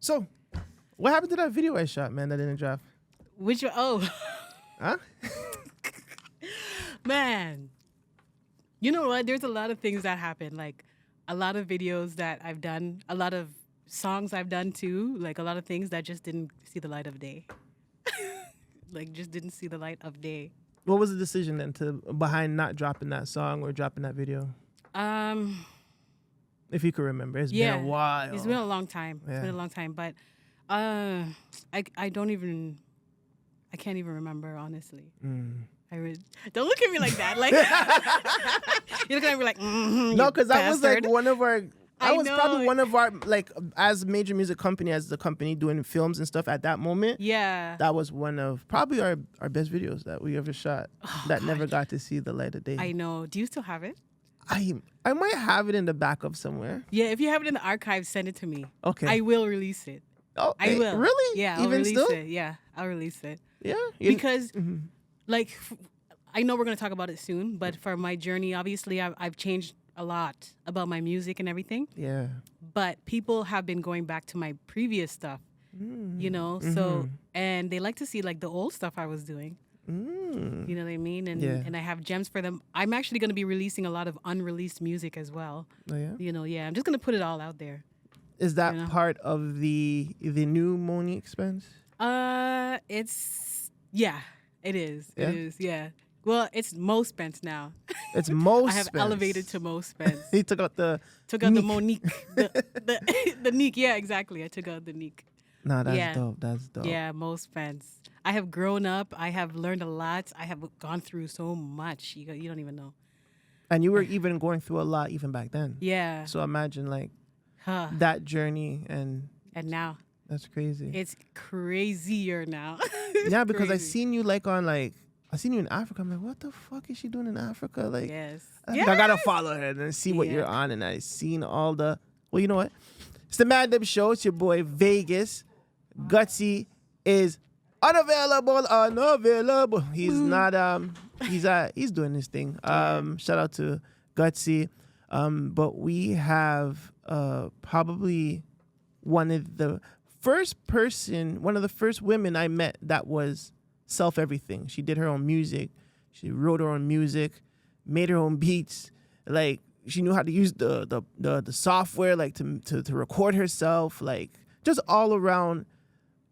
So, what happened to that video I shot, man, that didn't drop? Which oh Huh? man, you know what? There's a lot of things that happen. Like a lot of videos that I've done, a lot of songs I've done too. Like a lot of things that just didn't see the light of day. Like just didn't see the light of day. What was the decision then behind not dropping that song or dropping that video? If you could remember, it's been a while. It's been a long time. Yeah. It's been a long time, but I can't even remember honestly. Don't look at me like that. Like you're gonna be like, no, because that was like one of our. I was probably one of our, like, as a major music company, as the company doing films and stuff at that moment. Yeah. That was one of probably our best videos that we ever shot that never got to see the light of day. I know. Do you still have it? I might have it in the backup somewhere. Yeah, if you have it in the archives, send it to me. Okay. I will release it. Oh, I will. Really? Yeah, I'll release it. Yeah, I'll release it. Yeah. Because, like, I know we're going to talk about it soon, but for my journey, obviously, I've changed a lot about my music and everything. Yeah. But people have been going back to my previous stuff, you know? So, and they like to see, like, the old stuff I was doing. You know what I mean? And I have gems for them. I'm actually going to be releasing a lot of unreleased music as well. Oh, yeah? You know, I'm just going to put it all out there. Is that part of the new Monique Spence? It is. Yeah? It is, yeah. Well, it's Mo Spence now. It's Mo I Spence. have elevated to Mo Spence. He took out the Monique. The Nique. Yeah, exactly. I took out the Nique. No, that's dope. That's dope. Yeah, Mo Spence. I have grown up. I have learned a lot. I have gone through so much. You don't even know. And you were even going through a lot even back then. Yeah. So imagine like that journey and now. That's crazy. It's crazier now. Yeah, because I seen you I seen you in Africa. I'm like, what the fuck is she doing in Africa? Like, yes. I gotta follow her and see what you're on. And I seen all the. Well, you know what? It's the Man Dem Show. It's your boy Vegas. Gutsy is unavailable. He's not. He's doing his thing. Shout out to Gutsy. But we have probably one of the first women I met that was self-everything. She did her own music. She wrote her own music, made her own beats. Like, she knew how to use the software, like, to record herself. Like, just all around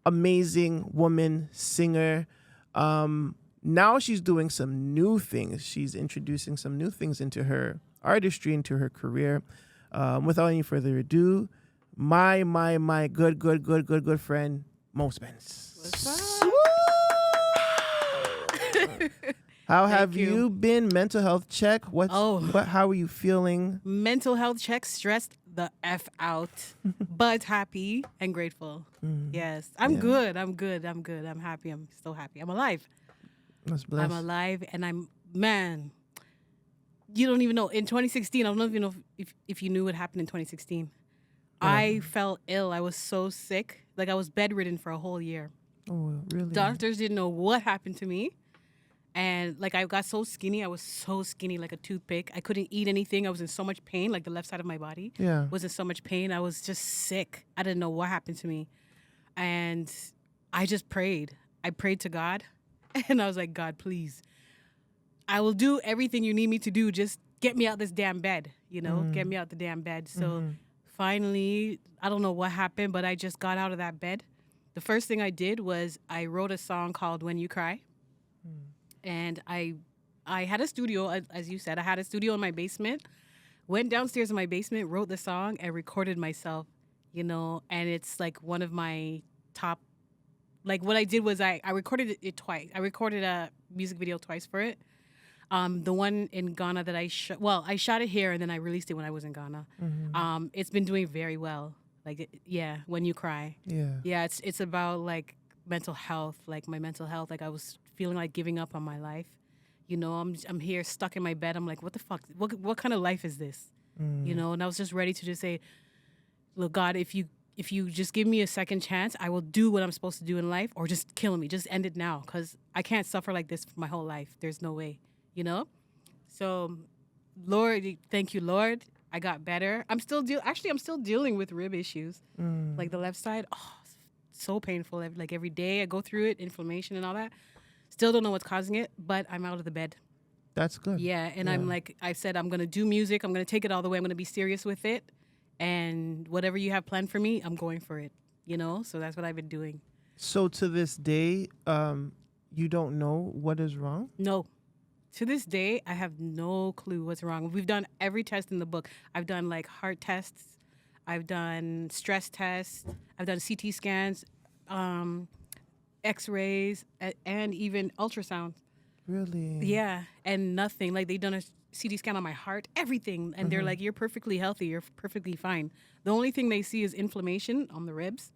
amazing woman, singer. Now she's doing some new things. She's introducing some new things into her artistry, into her career. Without any further ado, my good friend, Mo Spence. What's up? How have you been? Mental health check. How are you feeling? Mental health check. Stressed the F out, but happy and grateful. Yes, I'm good. I'm happy. I'm so happy. I'm alive. That's blessed. I'm alive, and you don't even know. In 2016, I don't even know if you knew what happened in 2016. I fell ill. I was so sick. Like, I was bedridden for a whole year. Oh, really? Doctors didn't know what happened to me. And, like, I got so skinny. I was so skinny, like a toothpick. I couldn't eat anything. I was in so much pain, like the left side of my body was in so much pain. I was just sick. I didn't know what happened to me. And I just prayed. I prayed to God. And I was like, God, please, I will do everything you need me to do. Just get me out this damn bed, get me out the damn bed. So finally, I don't know what happened, but I just got out of that bed. The first thing I did was I wrote a song called When You Cry. And I had a studio, as you said. I had a studio in my basement. Went downstairs in my basement, wrote the song, and recorded myself, And it's like one of my top. Like, what I did was I recorded it twice. I recorded a music video twice for it. The one in Ghana that I shot it here and then I released it when I was in Ghana. It's been doing very well. Like, When You Cry. Yeah, it's about, like, mental health, like my mental health. Like, I was feeling like giving up on my life. I'm here stuck in my bed. I'm like, what the fuck? What kind of life is this? And I was just ready to just say, look, God, if you just give me a second chance, I will do what I'm supposed to do in life, or just kill me. Just end it now, because I can't suffer like this for my whole life. There's no way, So, Lord, thank you, Lord. I got better. I'm still dealing with rib issues. Like the left side, so painful. Like every day I go through it, inflammation and all that. Still don't know what's causing it, but I'm out of the bed. That's good. Yeah, and I'm like, I said, I'm going to do music. I'm going to take it all the way. I'm going to be serious with it. And whatever you have planned for me, I'm going for it, you know? So that's what I've been doing. So to this day, you don't know what is wrong? No. To this day, I have no clue what's wrong. We've done every test in the book. I've done like heart tests. I've done stress tests. I've done CT scans, X-rays, and even ultrasound. Really? Yeah, and nothing. Like they done a CT scan on my heart, everything, and they're like, "You're perfectly healthy. You're perfectly fine." The only thing they see is inflammation on the ribs,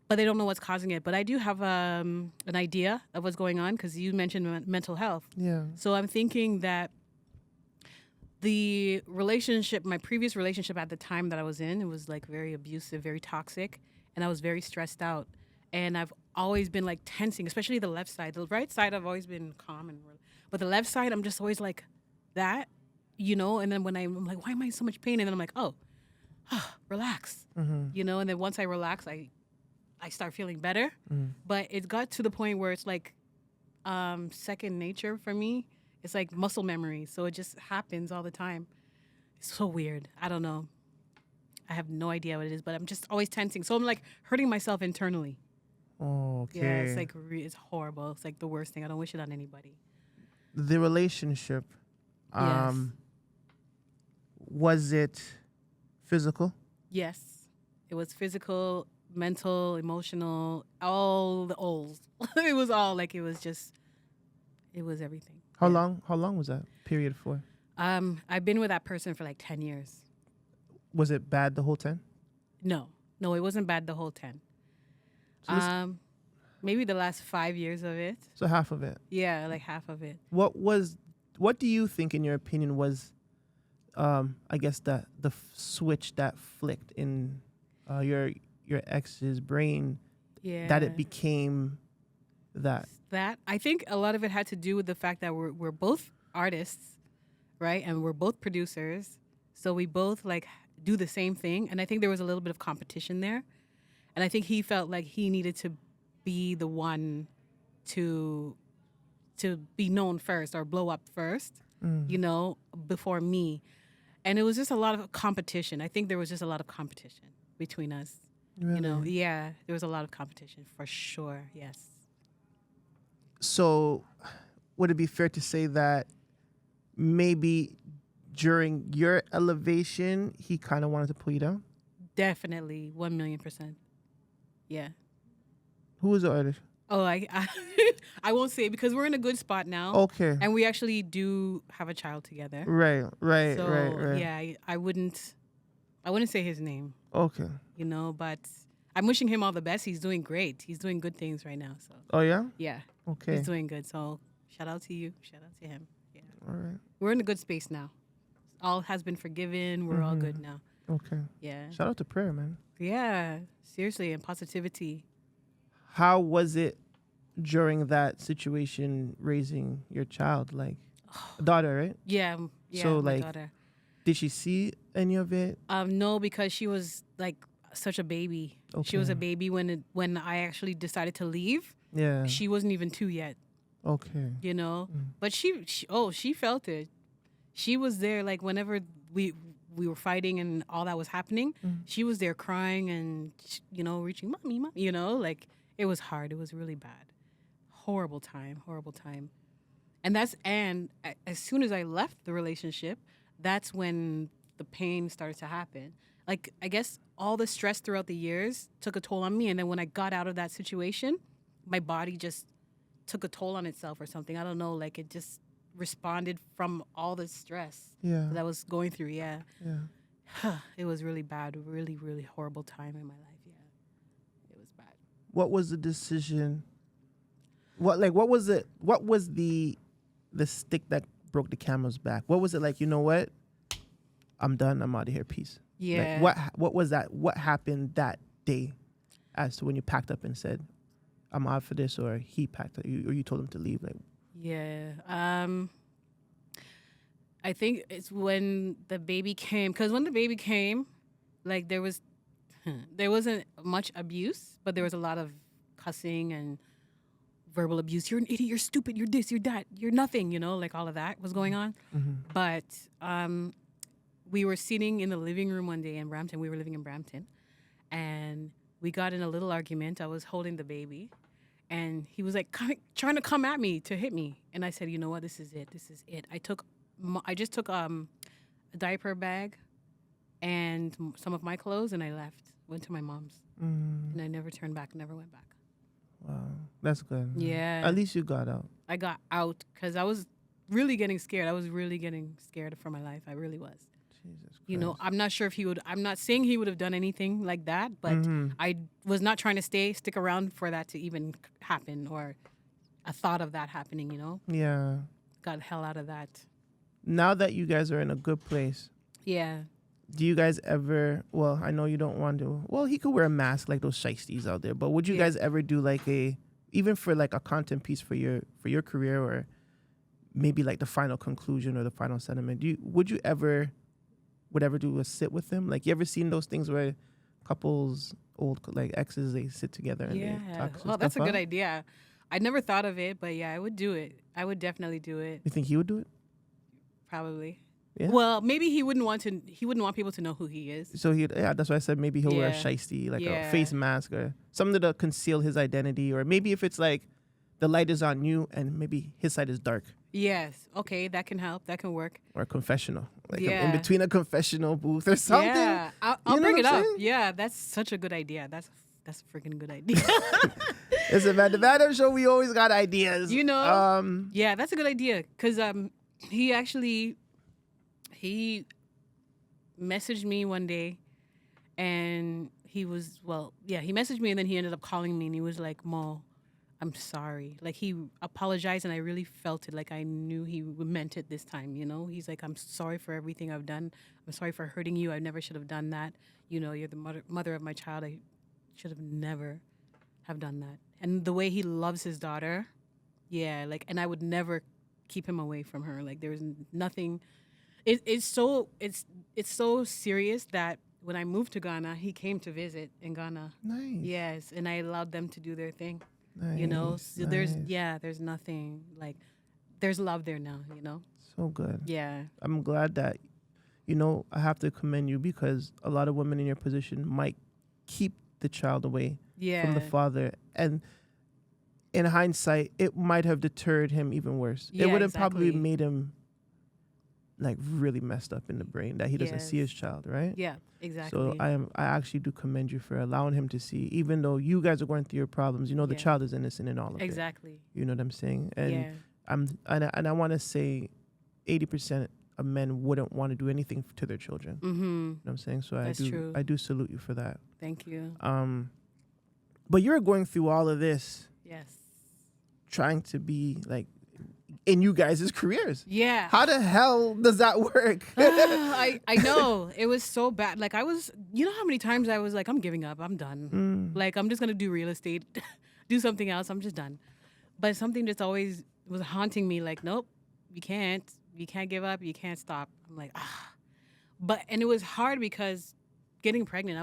but they don't know what's causing it. But I do have an idea of what's going on because you mentioned mental health. Yeah. So I'm thinking that the relationship, my previous relationship at the time that I was in, it was like very abusive, very toxic, and I was very stressed out. And I've always been like tensing, especially the left side. The right side, I've always been calm, but the left side, I'm just always like that, you know. And then when I'm like, why am I in so much pain? And then I'm like, relax, you know. And then once I relax, I start feeling better. But it got to the point where it's like second nature for me. It's like muscle memory, so it just happens all the time. It's so weird. I don't know. I have no idea what it is, but I'm just always tensing. So I'm like hurting myself internally. Oh, okay. Yeah, it's like it's horrible. It's like the worst thing. I don't wish it on anybody. The relationship, Yes. was it physical? Yes. It was physical, mental, emotional, all the O's. It was all like it was everything. How long was that period for? I've been with that person for like 10 years. Was it bad the whole time? No, it wasn't bad the whole 10. So Maybe the last 5 years of it. so half of it. Yeah, like half of it. What do you think, in your opinion, was, I guess the switch that flicked in your ex's brain, Yeah. that it became that? That I think a lot of it had to do with the fact that we're both artists, right? And we're both producers, so we both like do the same thing. And I think there was a little bit of competition there, and I think he felt like he needed to be the one to be known first or blow up first, you know, before me. And it was just a lot of competition. I think there was just a lot of competition between us. Really? You know, yeah, there was a lot of competition for sure. Yes. So would it be fair to say that maybe during your elevation, he kind of wanted to pull you down? Definitely, 1,000,000%. Yeah. Who was the artist? Oh, I won't say it because we're in a good spot now. Okay. And we actually do have a child together. Right. So yeah, I wouldn't say his name. Okay. You know, but I'm wishing him all the best. He's doing great. He's doing good things right now. So Oh yeah? yeah, Okay. he's doing good. So shout out to you. Shout out to him. Yeah, All right. we're in a good space now. All has been forgiven. We're all good now. Okay. Yeah. Shout out to prayer, man. Yeah. Seriously, and positivity. How was it during that situation raising your child? Like, a daughter, right? Yeah. So, my like, daughter. Did she see any of it? No, because she was like such a baby. She was a baby when I actually decided to leave. Yeah. She wasn't even 2 yet, Okay. you know. But she felt it. She was there like whenever we were fighting and all that was happening. She was there crying and you know reaching mommy, you know, like it was hard. It was really bad. Horrible time. And as soon as I left the relationship, that's when the pain started to happen. Like, I guess all the stress throughout the years took a toll on me. And then when I got out of that situation, my body just took a toll on itself or something. I don't know. Like, it just responded from all the stress that I was going through. Yeah. It was really bad. Really, really horrible time in my life. Yeah. It was bad. What was the decision? What was it? What was the stick that broke the camel's back? What was it like? You know what? I'm done. I'm out of here. Peace. Yeah. Like, what was that? What happened that day, as to when you packed up and said, "I'm out for this," or he packed up, or you told him to leave? Like, Yeah. I think it's when the baby came. Because when the baby came, like there wasn't much abuse, but there was a lot of cussing and verbal abuse. You're an idiot. You're stupid. You're this. You're that. You're nothing. Like all of that was going on. Mm-hmm. But we were sitting in the living room one day in Brampton. We were living in Brampton, and we got in a little argument. I was holding the baby, and he was like trying to come at me to hit me. And I said, you know what? This is it. This is it. I just took a diaper bag and some of my clothes, and I left. Went to my mom's, and I never turned back. Never went back. Wow, that's good. Yeah. At least you got out. I got out because I was really getting scared. I was really getting scared for my life. I really was. Jesus Christ. I'm not sure if he would. I'm not saying he would have done anything like that, but I was not trying to stick around for that to even happen or a thought of that happening. Yeah. Got the hell out of that. Now that you guys are in a good place. Yeah. Do you guys ever, well, I know you don't want to, well, he could wear a mask like those shiesties out there, but would you guys ever do like even for like a content piece for your career or maybe like the final conclusion or the final sentiment, would you ever do a sit with him? Like you ever seen those things where couples, old like exes, they sit together and they talk well, that's a good idea. I never thought of it, but yeah, I would do it. I would definitely do it. You think he would do it? Probably. Yeah. Well, maybe he wouldn't want people to know who he is. So that's why I said maybe he'll wear a shiesty, like a face mask or something to conceal his identity, or maybe if it's like the light is on you and maybe his side is dark. Yes. Okay, that can help. That can work. Or a confessional, like in between a confessional booth or something. Yeah, I'll bring it up. Yeah, that's such a good idea. That's a freaking good idea. Listen, man, the Man Dem Show, we always got ideas. Yeah, that's a good idea because he messaged me one day and he messaged me and then he ended up calling me and he was like, Mo, I'm sorry. Like he apologized and I really felt it. Like I knew he meant it this time, He's like, I'm sorry for everything I've done. I'm sorry for hurting you. I never should have done that. You're the mother of my child. I should have never have done that. And the way he loves his daughter, and I would never keep him away from her. Like there was nothing. It's so serious that when I moved to Ghana, he came to visit in Ghana. Nice. Yes, and I allowed them to do their thing. Nice. So there's nothing like there's love there now. So good. Yeah. I'm glad that I have to commend you because a lot of women in your position might keep the child away from the father, and in hindsight, it might have deterred him even worse. Yeah, it would have probably made him like really messed up in the brain that he doesn't see his child, right? Yeah, exactly. So I actually do commend you for allowing him to see, even though you guys are going through your problems. The child is innocent in all of it. Exactly. You know what I'm saying? And I want to say 80% of men wouldn't want to do anything to their children. Mm-hmm. You know what I'm saying? So I do salute you for that. Thank you. But you're going through all of this. Yes. Trying to be like in you guys' careers. Yeah. How the hell does that work? I know. It was so bad. Like I was, how many times I was like, I'm giving up. I'm done. Like I'm just going to do real estate, do something else. I'm just done. But something just always was haunting me. Like, nope, you can't give up. You can't stop. I'm like, and it was hard because getting pregnant,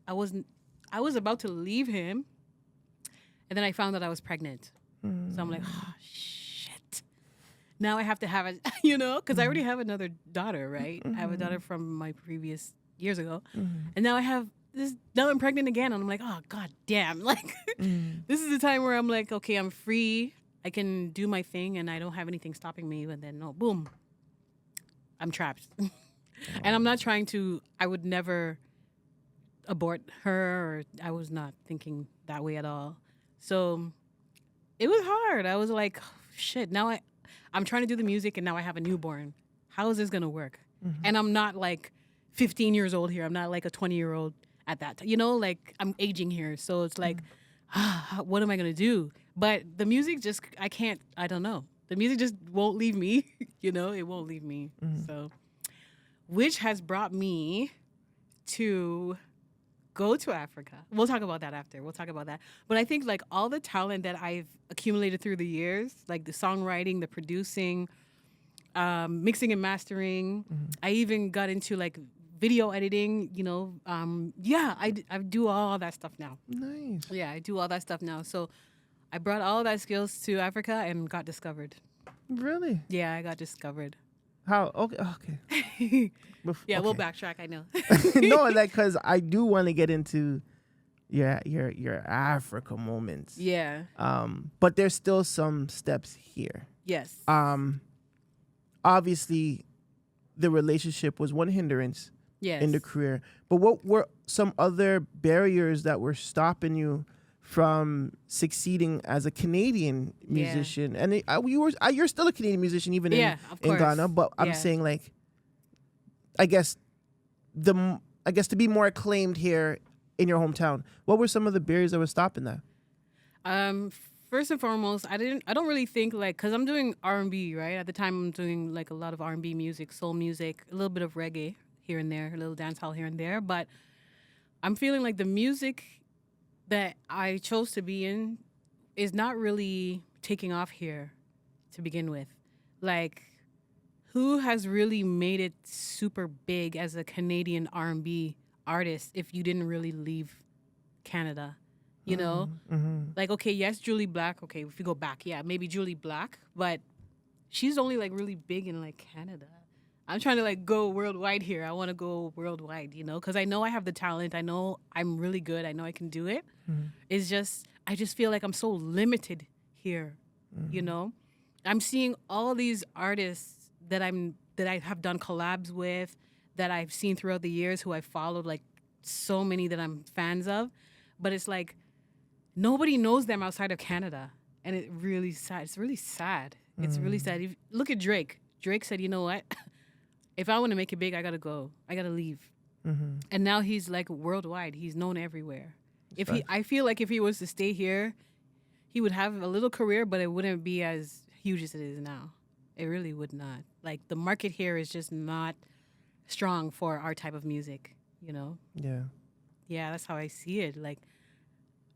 I was about to leave him. And then I found that I was pregnant. So I'm like, shit. Now I have to have it, because I already have another daughter, right? I have a daughter from my previous years ago. And now now I'm pregnant again. And I'm like, oh, God damn. Like, this is the time where I'm like, okay, I'm free. I can do my thing and I don't have anything stopping me. And then, no, boom, I'm trapped. And I'm not I would never abort her, or I was not thinking that way at all. So it was hard. I was like, oh, shit, now I'm trying to do the music and now I have a newborn. How is this going to work? And I'm not like 15 years old here. I'm not like a 20-year-old at that time. Like I'm aging here. So it's like, what am I going to do? But the music I don't know. The music just won't leave me. It won't leave me. So, which has brought me to go to Africa. We'll talk about that after. But I think like all the talent that I've accumulated through the years, like the songwriting, the producing, mixing and mastering. I even got into like video editing, you know. I do all that stuff now. Nice. Yeah, I do all that stuff now. So I brought all that skills to Africa and got discovered. Really? Yeah, I got discovered. How? Okay. Yeah, we'll backtrack. I know. No, like, because I do want to get into your Africa moments. Yeah. But there's still some steps here. Yes. Obviously, the relationship was one hindrance Yes. in the career. But what were some other barriers that were stopping you from succeeding as a Canadian musician? And you're still a Canadian musician, even in Ghana. But I'm saying, like, I guess to be more acclaimed here in your hometown, what were some of the barriers that were stopping that? First and foremost, I don't really think, like, because I'm doing R&B, right? At the time, I'm doing like a lot of R&B music, soul music, a little bit of reggae here and there, a little dancehall here and there. But I'm feeling like the music that I chose to be in is not really taking off here to begin with. Like, who has really made it super big as a Canadian R&B artist if you didn't really leave Canada? You know? Like, okay, yes, Julie Black. Okay, if you go back, yeah, maybe Julie Black. But she's only, like, really big in, like, Canada. I'm trying to, like, go worldwide here. I want to go worldwide, you know? Because I know I have the talent. I know I'm really good. I know I can do it. It's just, I just feel like I'm so limited here, you know? I'm seeing all these artists that I have done collabs with, that I've seen throughout the years, who I've followed, like, so many that I'm fans of. But it's like, nobody knows them outside of Canada. And it's really sad. It's really sad. It's really sad. Look at Drake. Drake said, you know what? If I want to make it big, I got to go. I got to leave. And now he's like worldwide. He's known everywhere. I feel like if he was to stay here, he would have a little career, but it wouldn't be as huge as it is now. It really would not. Like, the market here is just not strong for our type of music, you know? Yeah. Yeah, that's how I see it. Like,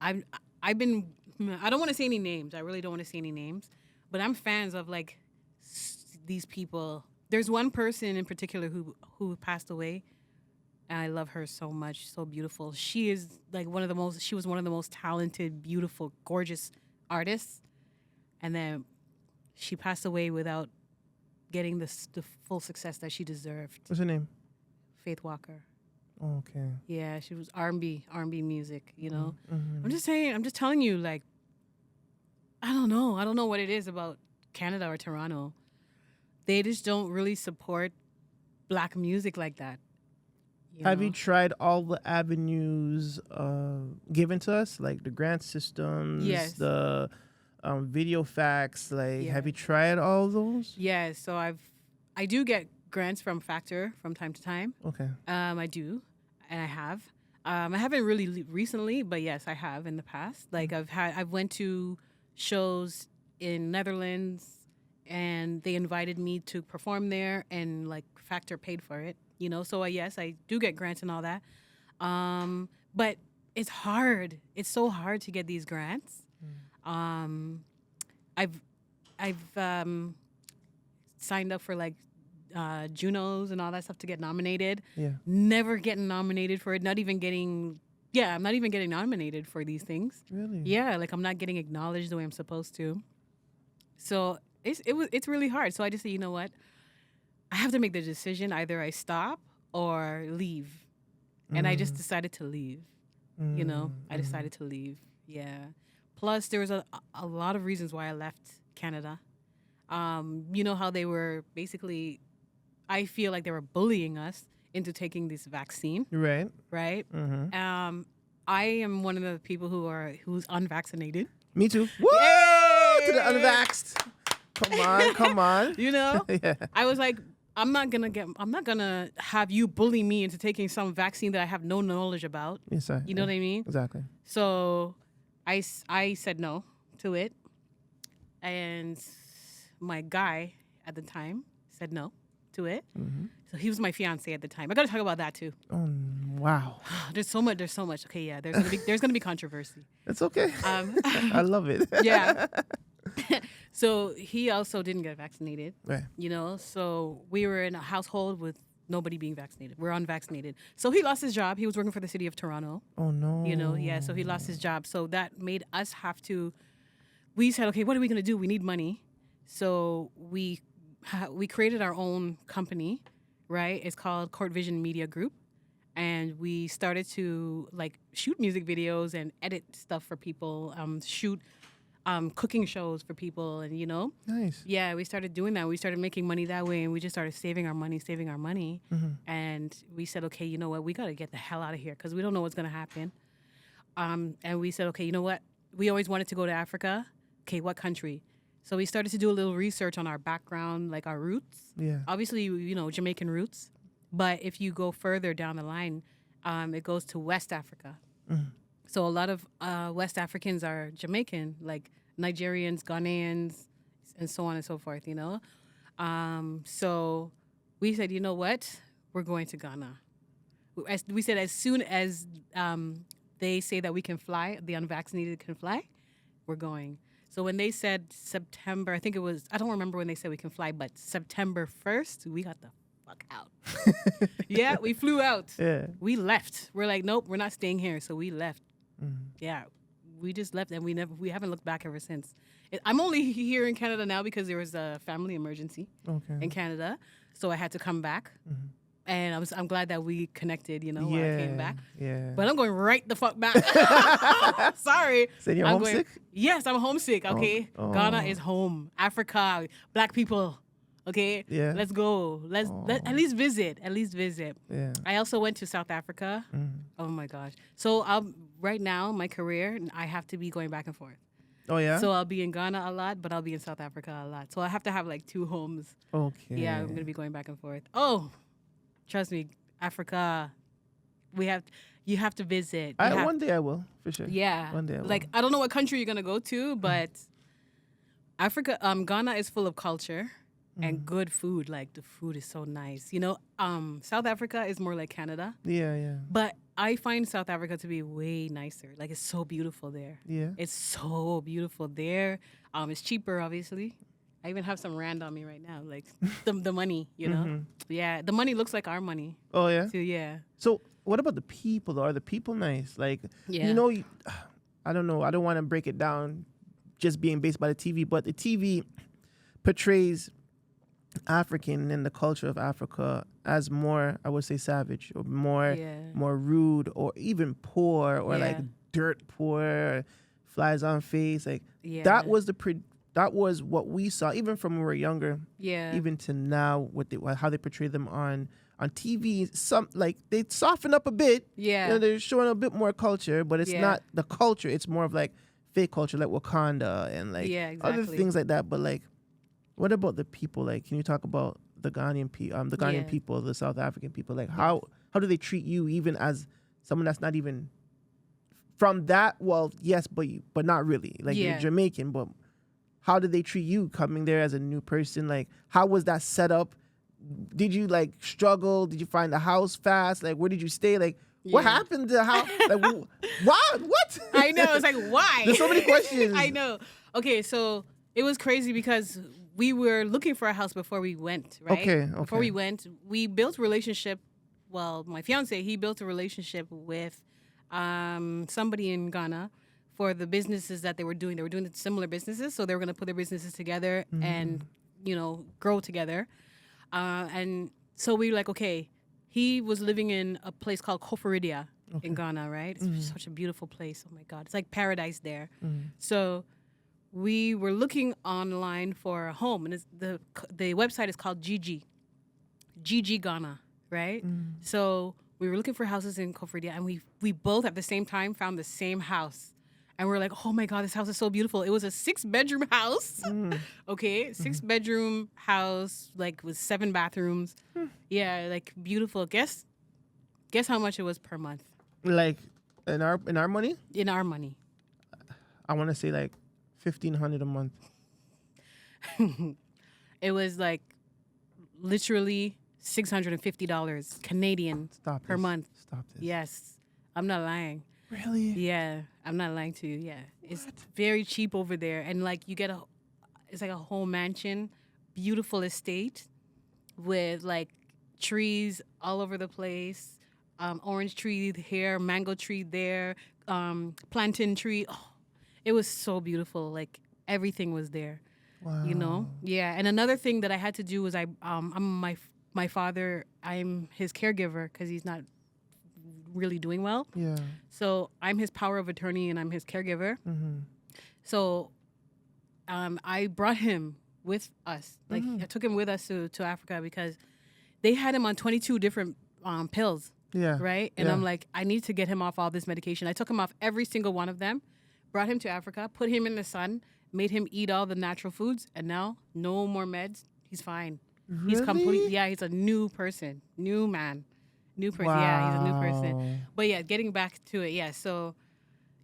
I don't want to say any names. I really don't want to say any names. But I'm fans of, like, these people. There's one person in particular who passed away, and I love her so much, so beautiful. She is, like, she was one of the most talented, beautiful, gorgeous artists. And then she passed away without getting the full success that she deserved. What's her name? Faith Walker. Oh, okay. Yeah, she was R&B music, you know. I'm just telling you, like, I don't know what it is about Canada or Toronto. They just don't really support Black music like that. Have you tried all the avenues given to us, like the grant systems, the video facts? Like, have you tried all those? Yeah, so I do get grants from Factor from time to time. Okay. I do, and I have. I haven't really recently, but yes, I have in the past. Like, I've went to shows in Netherlands, and they invited me to perform there, and, like, Factor paid for it, you know. So yes, I do get grants and all that. But it's hard. It's so hard to get these grants. I've signed up for, like, Junos and all that stuff to get nominated. Yeah. Never getting nominated for it. I'm not even getting nominated for these things. Really? Yeah, like, I'm not getting acknowledged the way I'm supposed to. So it's really hard. So I just say, you know what? I have to make the decision. Either I stop or leave. And I just decided to leave. You know, I decided to leave. Yeah. Plus, there was a lot of reasons why I left Canada. You know how they were basically, I feel like they were bullying us into taking this vaccine. Right. Right. I am one of the people who's unvaccinated. Me too. Woo! Yay! To the unvaxxed. Come on. You know? Yeah. I was like, I'm not gonna have you bully me into taking some vaccine that I have no knowledge about. Yes, sir. You know what I mean? Exactly. So I said no to it. And my guy at the time said no to it. So he was my fiance at the time. I got to talk about that too. Oh, wow. There's so much. Okay, yeah. There's gonna be controversy. It's okay. I love it. Yeah. So he also didn't get vaccinated. Right. You know, so we were in a household with nobody being vaccinated. We're unvaccinated. So he lost his job. He was working for the city of Toronto. Oh no. You know, yeah. So he lost his job. So that made us have to. We said, okay, what are we gonna do? We need money. So we created our own company, right? It's called Court Vision Media Group, and we started to like shoot music videos and edit stuff for people, shoot cooking shows for people, and you know, Nice. yeah, we started doing that. We started making money that way, and we just started saving our money, and we said, okay, you know what, we got to get the hell out of here because we don't know what's gonna happen. And we said, okay, you know what, we always wanted to go to Africa. Okay, what country? So we started to do a little research on our background, like our roots. Yeah. Obviously, you know, Jamaican roots. But if you go further down the line, it goes to West Africa. So a lot of West Africans are Jamaican, like Nigerians, Ghanaians, and so on and so forth, you know. So we said, you know what? We're going to Ghana. We said as soon as they say that we can fly, the unvaccinated can fly, we're going. So when they said September, I think it was, I don't remember when they said we can fly, but September 1st, we got the fuck out. Yeah, we flew out. Yeah. We left. We're like, nope, we're not staying here. So we left. Yeah, we just left, and we haven't looked back ever since. I'm only here in Canada now because there was a family emergency in Canada, so I had to come back. And I'm glad that we connected, you know, when I came back. Yeah. But I'm going right the fuck back. Sorry. So you're homesick? Yes, I'm homesick, okay? Oh. Ghana is home. Africa, black people, okay? Yeah. Let's go. Let at least visit. At least visit. Yeah. I also went to South Africa. Oh, my gosh. So right now, my career, I have to be going back and forth. Oh, yeah? So I'll be in Ghana a lot, but I'll be in South Africa a lot. So I have to have like 2 homes. Okay. Yeah, I'm going to be going back and forth. Oh, trust me, Africa, you have to visit. One day I will, for sure. Yeah. One day I will. Like, I don't know what country you're going to go to, but Africa, Ghana is full of culture and good food. Like, the food is so nice. You know, South Africa is more like Canada. Yeah, yeah. But I find South Africa to be way nicer. Like, it's so beautiful there. Yeah. It's so beautiful there. It's cheaper, obviously. I even have some rand on me right now, like the money, you know? Yeah, the money looks like our money. Oh, yeah? Too, yeah. So what about the people, though? Are the people nice? Like, you know, I don't know. I don't want to break it down just being based by the TV, but the TV portrays African and the culture of Africa as more, I would say, savage or more rude or even poor or like dirt poor, flies on face. Like that was what we saw, even from when we were younger. Yeah. Even to now, how they portray them on TV. Some like they soften up a bit. Yeah. You know, they're showing a bit more culture, but it's not the culture. It's more of like fake culture, like Wakanda and like other things like that. But like, what about the people? Like, can you talk about the Ghanaian people, the South African people? Like, how do they treat you, even as someone that's not even from that? Well, yes, but not really. Like you're Jamaican, but how did they treat you coming there as a new person? Like, how was that set up? Did you like struggle? Did you find a house fast? Like, where did you stay? Like, what happened to how? Like, what? I know. It's like, why? There's so many questions. I know. Okay, so it was crazy because we were looking for a house before we went, right? Okay. Before we went, we built a relationship. Well, my fiance, he built a relationship with somebody in Ghana for the businesses that they were doing. They were doing similar businesses, so they were going to put their businesses together and, you know, grow together. And so we were like, okay, he was living in a place called Koforidia in Ghana, right? It's such a beautiful place. Oh, my God. It's like paradise there. So we were looking online for a home, and the website is called Gigi Ghana, right? So we were looking for houses in Koforidia, and we both at the same time found the same house. And we're like, oh my God, this house is so beautiful. It was a 6-bedroom house. Okay, 6-bedroom house, like with 7 bathrooms. Yeah, like beautiful. Guess how much it was per month? Like in our money? In our money. I want to say like $1,500 a month. It was like literally $650 Canadian per month. Stop this. Yes, I'm not lying. Really? Yeah, I'm not lying to you. Yeah, it's very cheap over there, and like you get it's like a whole mansion, beautiful estate with like trees all over the place, orange tree here, mango tree there, plantain tree. Oh, it was so beautiful. Like everything was there. Wow. You know? Yeah. And another thing that I had to do was my father, I'm his caregiver because he's not really doing well. Yeah. So I'm his power of attorney and I'm his caregiver. Mm-hmm. So I brought him with us. Like I took him with us to Africa because they had him on 22 different pills. Yeah. Right? And I'm like, I need to get him off all this medication. I took him off every single one of them, brought him to Africa, put him in the sun, made him eat all the natural foods, and now no more meds. He's fine. Really? He's complete. Yeah, he's a new person, new man, new person. Wow. Yeah, he's a new person. But yeah, getting back to it. Yeah, so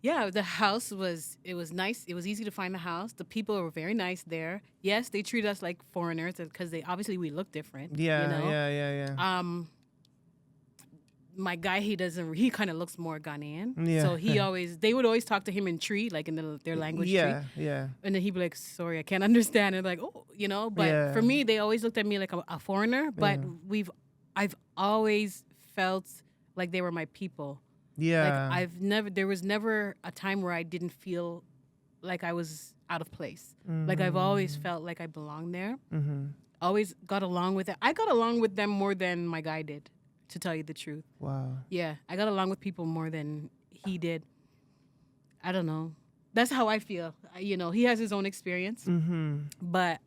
yeah, the house was nice. It was easy to find the house. The people were very nice there. Yes, they treat us like foreigners because they obviously we look different. Yeah, you know? yeah. My guy, he kind of looks more Ghanaian. Yeah. So they would always talk to him in Tree, like in their language Tree. Yeah. And then he'd be like, sorry, I can't understand. And like, oh, you know, but for me, they always looked at me like a foreigner, but I've always felt like they were my people. Yeah. Like there was never a time where I didn't feel like I was out of place. Like I've always felt like I belonged there. Always got along with it. I got along with them more than my guy did, to tell you the truth. Wow. Yeah, I got along with people more than he did. I don't know. That's how I feel. You know, he has his own experience. But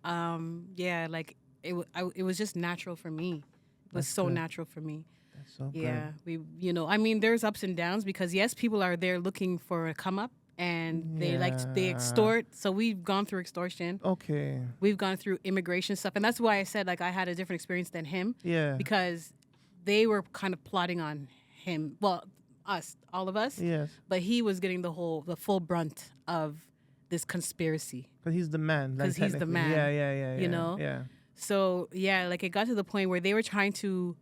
yeah, like it was just natural for me. It was so natural for me. That's so good. Yeah, I mean, there's ups and downs because yes, people are there looking for a come up and they extort. So we've gone through extortion. Okay. We've gone through immigration stuff, and that's why I said like I had a different experience than him. Yeah. Because they were kind of plotting on him. Well, us, all of us. Yes. But he was getting the full brunt of this conspiracy. Because he's the man. Because he's the man. Yeah. You know? Yeah. So, yeah, like it got to the point where they were trying to...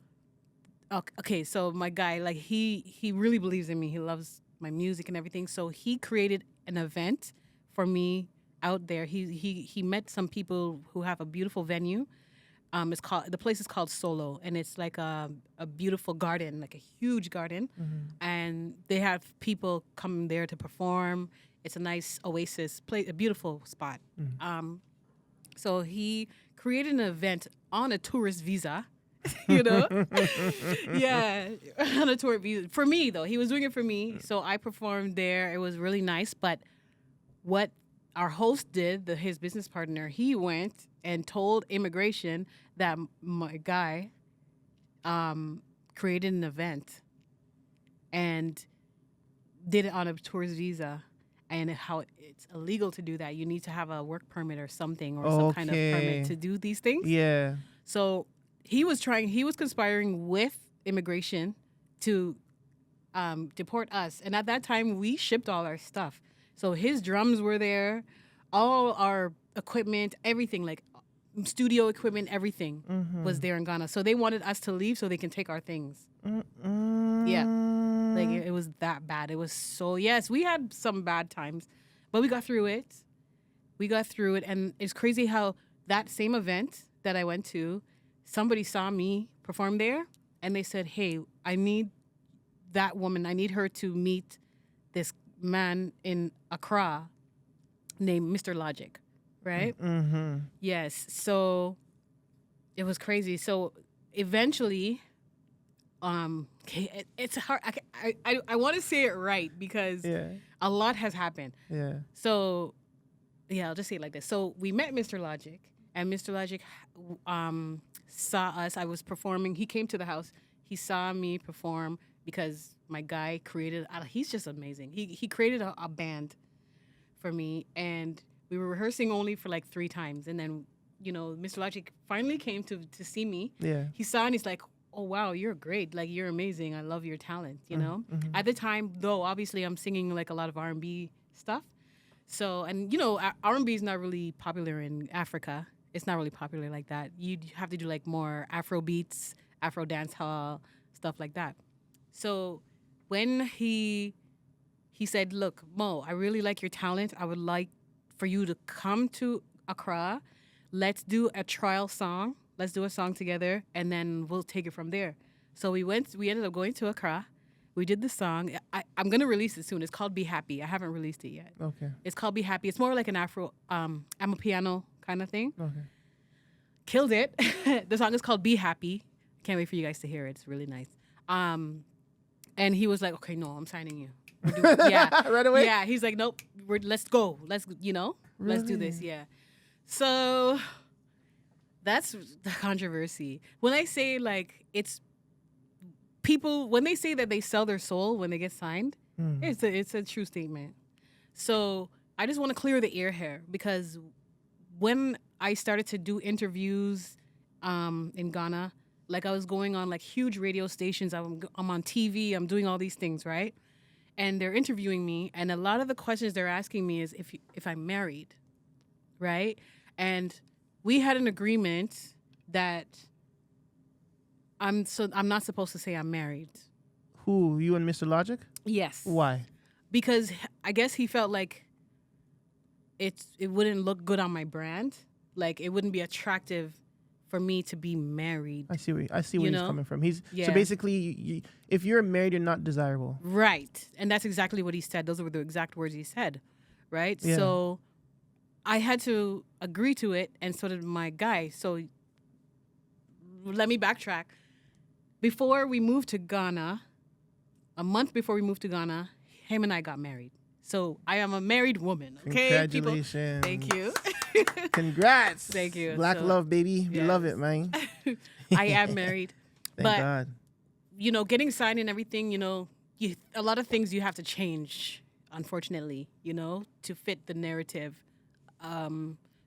Okay, so my guy, like he really believes in me. He loves my music and everything. So he created an event for me out there. He met some people who have a beautiful venue. The place is called Solo, and it's like a beautiful garden, like a huge garden, and they have people come there to perform. It's a nice oasis place, a beautiful spot. So he created an event on a tourist visa, you know, yeah, on a tourist visa for me though. He was doing it for me, so I performed there. It was really nice, but what our host did, his business partner, he went and told immigration that my guy created an event and did it on a tourist visa, and how it's illegal to do that. You need to have a work permit or something, or some kind of permit to do these things. Yeah. So he was conspiring with immigration to deport us. And at that time, we shipped all our stuff. So his drums were there, all our equipment, everything, like studio equipment, everything was there in Ghana. So they wanted us to leave so they can take our things. Yeah. Like it was that bad. It was so, yes, we had some bad times, but we got through it. And it's crazy how that same event that I went to, somebody saw me perform there and they said, hey, I need that woman. I need her to meet this man in Accra named Mr. Logic, right? Yes. So it was crazy. So eventually, it's hard. I want to say it right because a lot has happened. Yeah. So, yeah, I'll just say it like this. So we met Mr. Logic, and Mr. Logic saw us. I was performing. He came to the house. He saw me perform because my guy created. He's just amazing. He created a band for me, and we were rehearsing only for like 3 times, and then Mr. Logic finally came to see me. Yeah. He saw and he's like, oh wow, you're great. Like you're amazing. I love your talent. You know. At the time, though, obviously I'm singing like a lot of R&B stuff. So, and R&B is not really popular in Africa. It's not really popular like that. You have to do like more Afro beats, Afro dance hall, stuff like that. So when he said, look, Mo, I really like your talent. I would like for you to come to Accra. Let's do a trial song. Let's do a song together, and then we'll take it from there. So we ended up going to Accra. We did the song. I'm going to release it soon. It's called Be Happy. I haven't released it yet. Okay. It's called Be Happy. It's more like an Afro, I'm a piano kind of thing. Okay. Killed it. The song is called Be Happy. Can't wait for you guys to hear it. It's really nice. And he was like, okay, no, I'm signing you. Yeah. Right away? Yeah. He's like, nope, let's go. Let's do this. Yeah. So that's the controversy. When I say like it's people, when they say that they sell their soul when they get signed, it's a true statement. So I just want to clear the air here, because when I started to do interviews in Ghana, like I was going on like huge radio stations, I'm on TV, I'm doing all these things, right? And they're interviewing me, and a lot of the questions they're asking me is if I'm married, right? And we had an agreement that I'm not supposed to say I'm married. Who, you and Mr. Logic? Yes. Why? Because I guess he felt like it wouldn't look good on my brand. Like it wouldn't be attractive for me to be married. I see where he's coming from. Yeah. So basically, if you're married, you're not desirable. Right. And that's exactly what he said. Those were the exact words he said. Right? Yeah. So I had to agree to it, and so did my guy. So let me backtrack. Before we moved to Ghana, a month before we moved to Ghana, him and I got married. So I am a married woman. Okay, Congratulations. People? Thank you. Congrats. Thank you. Black love, baby. We yes. love it, man. I am married. Thank God. Getting signed and everything, a lot of things you have to change, unfortunately, to fit the narrative.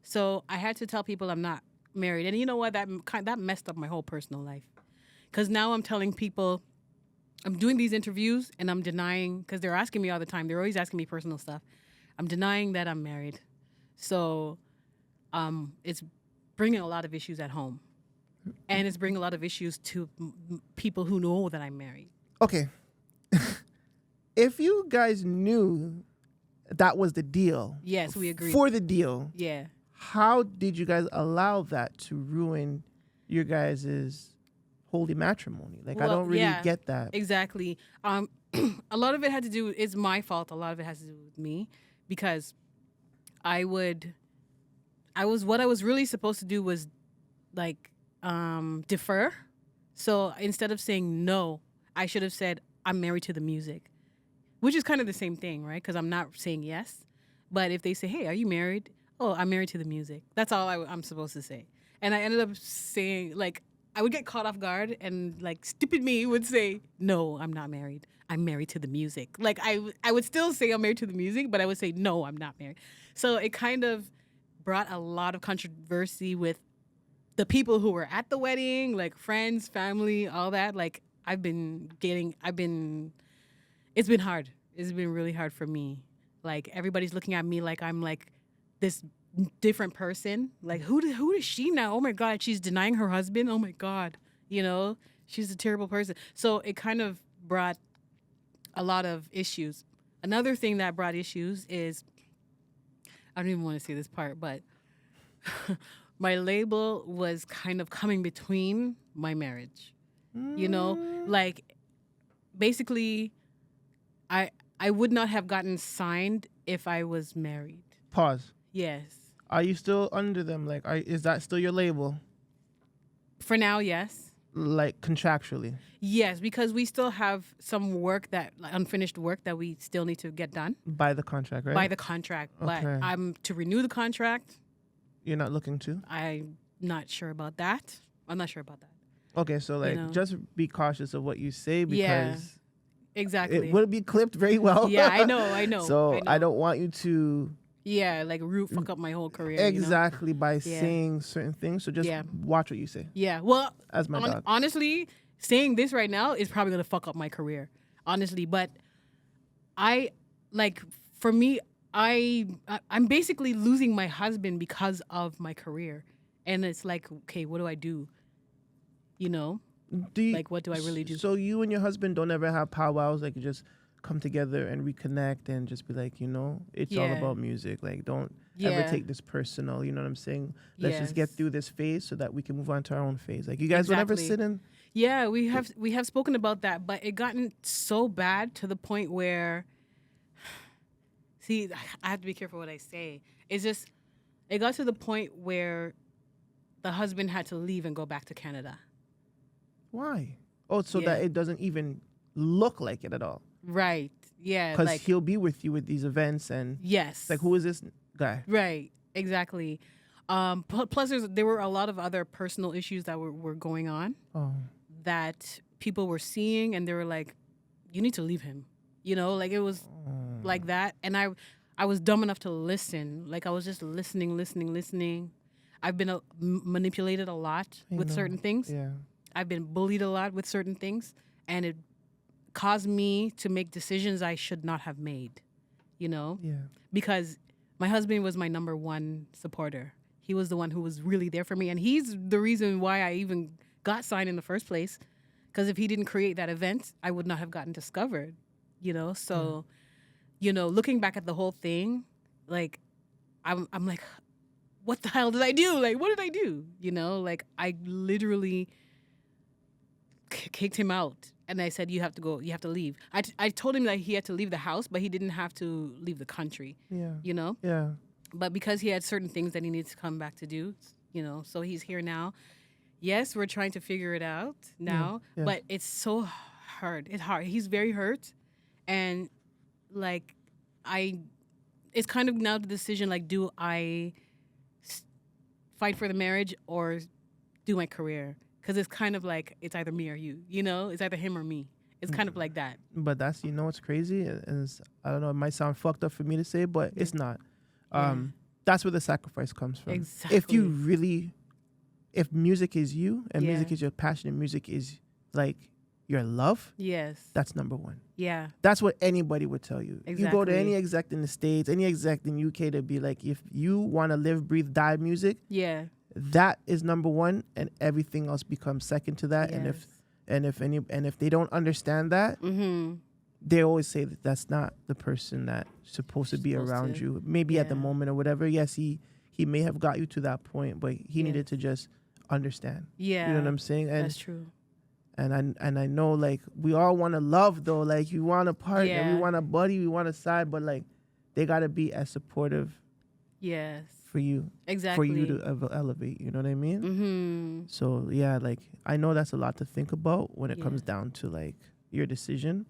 So I had to tell people I'm not married. And you know what? That messed up my whole personal life. Because now I'm telling people, I'm doing these interviews and I'm denying, because they're asking me all the time. They're always asking me personal stuff. I'm denying that I'm married. So it's bringing a lot of issues at home. And it's bringing a lot of issues to people who know that I'm married. Okay. If you guys knew that was the deal. Yes, we agree. For the deal. Yeah. How did you guys allow that to ruin your guys' holy matrimony? Like, I don't really get that. Exactly. A lot of it had to do, it's my fault. A lot of it has to do with me, because what I was really supposed to do was like defer. So instead of saying no, I should have said I'm married to the music, which is kind of the same thing, right? Because I'm not saying yes. But if they say, hey, are you married? Oh, I'm married to the music. That's all I'm supposed to say. And I ended up saying, like, I would get caught off guard, and like stupid me would say, no, I'm not married. I'm married to the music. Like I would still say I'm married to the music, but I would say, no, I'm not married. So it kind of brought a lot of controversy with the people who were at the wedding, like friends, family, all that. Like it's been hard. It's been really hard for me. Like everybody's looking at me like I'm like this different person. Like who is she now? Oh my God, she's denying her husband. Oh my God, she's a terrible person. So it kind of brought a lot of issues. Another thing that brought issues is, I don't even want to say this part, but my label was kind of coming between my marriage. Like basically I would not have gotten signed if I was married. Pause. Yes. Are you still under them? Like, is that still your label? For now, yes. Like contractually? Yes, because we still have some work unfinished work that we still need to get done. By the contract, right? By the contract. Okay. But I'm to renew the contract. You're not looking to? I'm not sure about that. Okay, so like just be cautious of what you say, because yeah, exactly. It will be clipped very well. Yeah, I know. So I don't want you to like fuck up my whole career. Exactly, by saying certain things. So just watch what you say. Yeah. Well, as my dog. Honestly, saying this right now is probably gonna fuck up my career. Honestly, but for me, I'm basically losing my husband because of my career, and it's like, okay, what do I do? What do I really do? So you and your husband don't ever have powwows, like you just come together and reconnect and just be like, it's all Yeah. about music. Like, don't ever take this personal. You know what I'm saying? Let's just get through this phase so that we can move on to our own phase. Like, you guys don't ever sit in. Yeah, we have spoken about that, but it gotten so bad to the point where, see, I have to be careful what I say. It's just, it got to the point where the husband had to leave and go back to Canada. Why? Oh, so that it doesn't even look like it at all. Right. Yeah. Because he'll be with you with these events and yes. It's like, who is this guy? Right. Exactly. Plus, there were a lot of other personal issues that were going on that people were seeing, and they were like, "You need to leave him." Like it was like that, and I was dumb enough to listen. Like I was just listening. I've been manipulated a lot with certain things. Yeah. I've been bullied a lot with certain things, and it caused me to make decisions I should not have made. Yeah. Because my husband was my number one supporter. He was the one who was really there for me. And he's the reason why I even got signed in the first place. Because if he didn't create that event, I would not have gotten discovered, So, looking back at the whole thing, like, I'm like, what the hell did I do? Like, what did I do? Like, I literally kicked him out. And I said, you have to go, you have to leave. I told him that he had to leave the house, but he didn't have to leave the country. Yeah. Yeah. But because he had certain things that he needs to come back to do, so he's here now. Yes, we're trying to figure it out now, but it's so hard. It's hard. He's very hurt. And like, it's kind of now the decision, like, do I fight for the marriage or do my career? Because it's kind of like, it's either me or you, it's either him or me. It's kind of like that. But that's, what's crazy? And I don't know, it might sound fucked up for me to say, but it's not. That's where the sacrifice comes from. Exactly. If music is you and music is your passion and music is like your love, that's number one. Yeah. That's what anybody would tell you. Exactly. You go to any exec in the States, any exec in UK to be like, if you want to live, breathe, die music, that is number one, and everything else becomes second to that. Yes. And if they don't understand that, they always say that that's not the person that's supposed to be around you. Maybe at the moment or whatever. Yes, he may have got you to that point, but he needed to just understand. Yeah. You know what I'm saying? And that's true. And I know, like, we all want to love, though. Like, you want a partner, we want a buddy, we want a side, but like, they gotta be as supportive. Yes. For you. Exactly. For you to elevate. You know what I mean? Mm-hmm. So yeah, like, I know that's a lot to think about when it comes down to like your decision.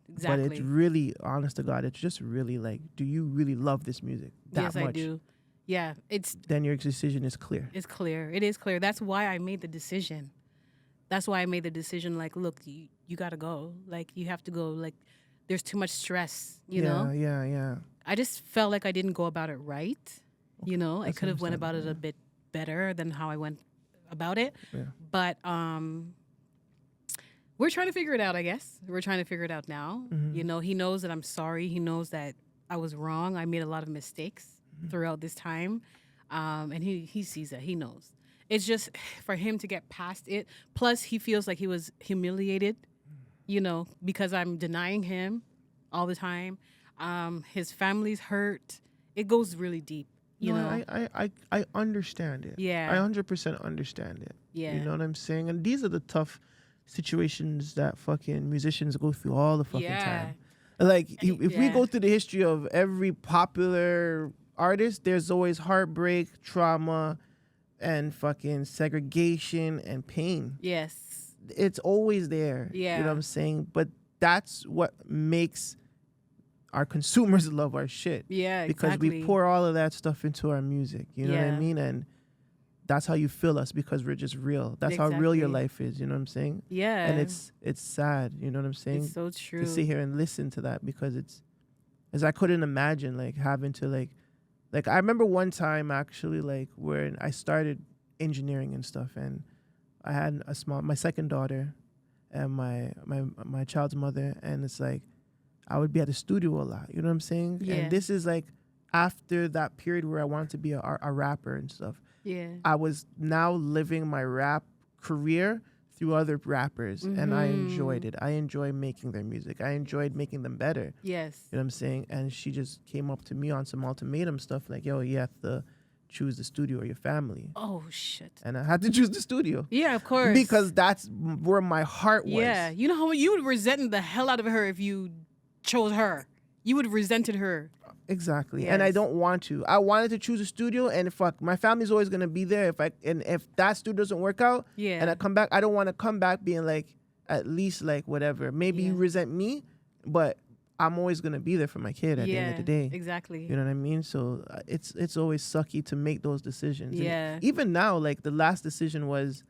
Exactly. But it's really, honest to God, it's just really like, do you really love this music that much? Yes, I do. Yeah, then your decision is clear. It's clear. It is clear. That's why I made the decision. Like, look, you got to go. Like, you have to go. Like, there's too much stress, you know? Yeah. I just felt like I didn't go about it right. Okay. I could have went about it a bit better than how I went about it. Yeah. But we're trying to figure it out, I guess. We're trying to figure it out now. Mm-hmm. He knows that I'm sorry. He knows that I was wrong. I made a lot of mistakes throughout this time. And he sees that. He knows. It's just for him to get past it. Plus, he feels like he was humiliated, because I'm denying him all the time. His family's hurt. It goes really deep, you know. I understand it. Yeah. I 100% understand it. Yeah. You know what I'm saying? And these are the tough situations that fucking musicians go through all the fucking time. Like, if we go through the history of every popular artist, there's always heartbreak, trauma, and fucking segregation and pain. Yes. It's always there. Yeah. You know what I'm saying? But that's what makes our consumers love our shit. Yeah, because we pour all of that stuff into our music. You know what I mean? And that's how you feel us, because we're just real. That's how real your life is. You know what I'm saying? Yeah. And it's sad. You know what I'm saying? It's so true. To sit here and listen to that, because I couldn't imagine like having to like I remember one time actually, like, where I started engineering and stuff, and I had my second daughter and my child's mother, and it's like I would be at the studio a lot. You know what I'm saying? Yeah. And this is like after that period where I wanted to be a rapper and stuff. Yeah. I was now living my rap career through other rappers, and I enjoyed it. I enjoyed making their music. I enjoyed making them better. Yes. You know what I'm saying? And she just came up to me on some ultimatum stuff like, yo, you have to choose the studio or your family. Oh, shit. And I had to choose the studio. Yeah, of course. Because that's where my heart was. Yeah. You know how you would resent the hell out of her if you chose her. You would have resented her. Exactly. Yes. And I don't want to. I wanted to choose a studio, and fuck, my family's always gonna be there. If that studio doesn't work out, and I come back, I don't want to come back being like, at least like whatever. Maybe you resent me, but I'm always gonna be there for my kid at the end of the day. Exactly. You know what I mean? So it's always sucky to make those decisions. Yeah. And even now, like the last decision was,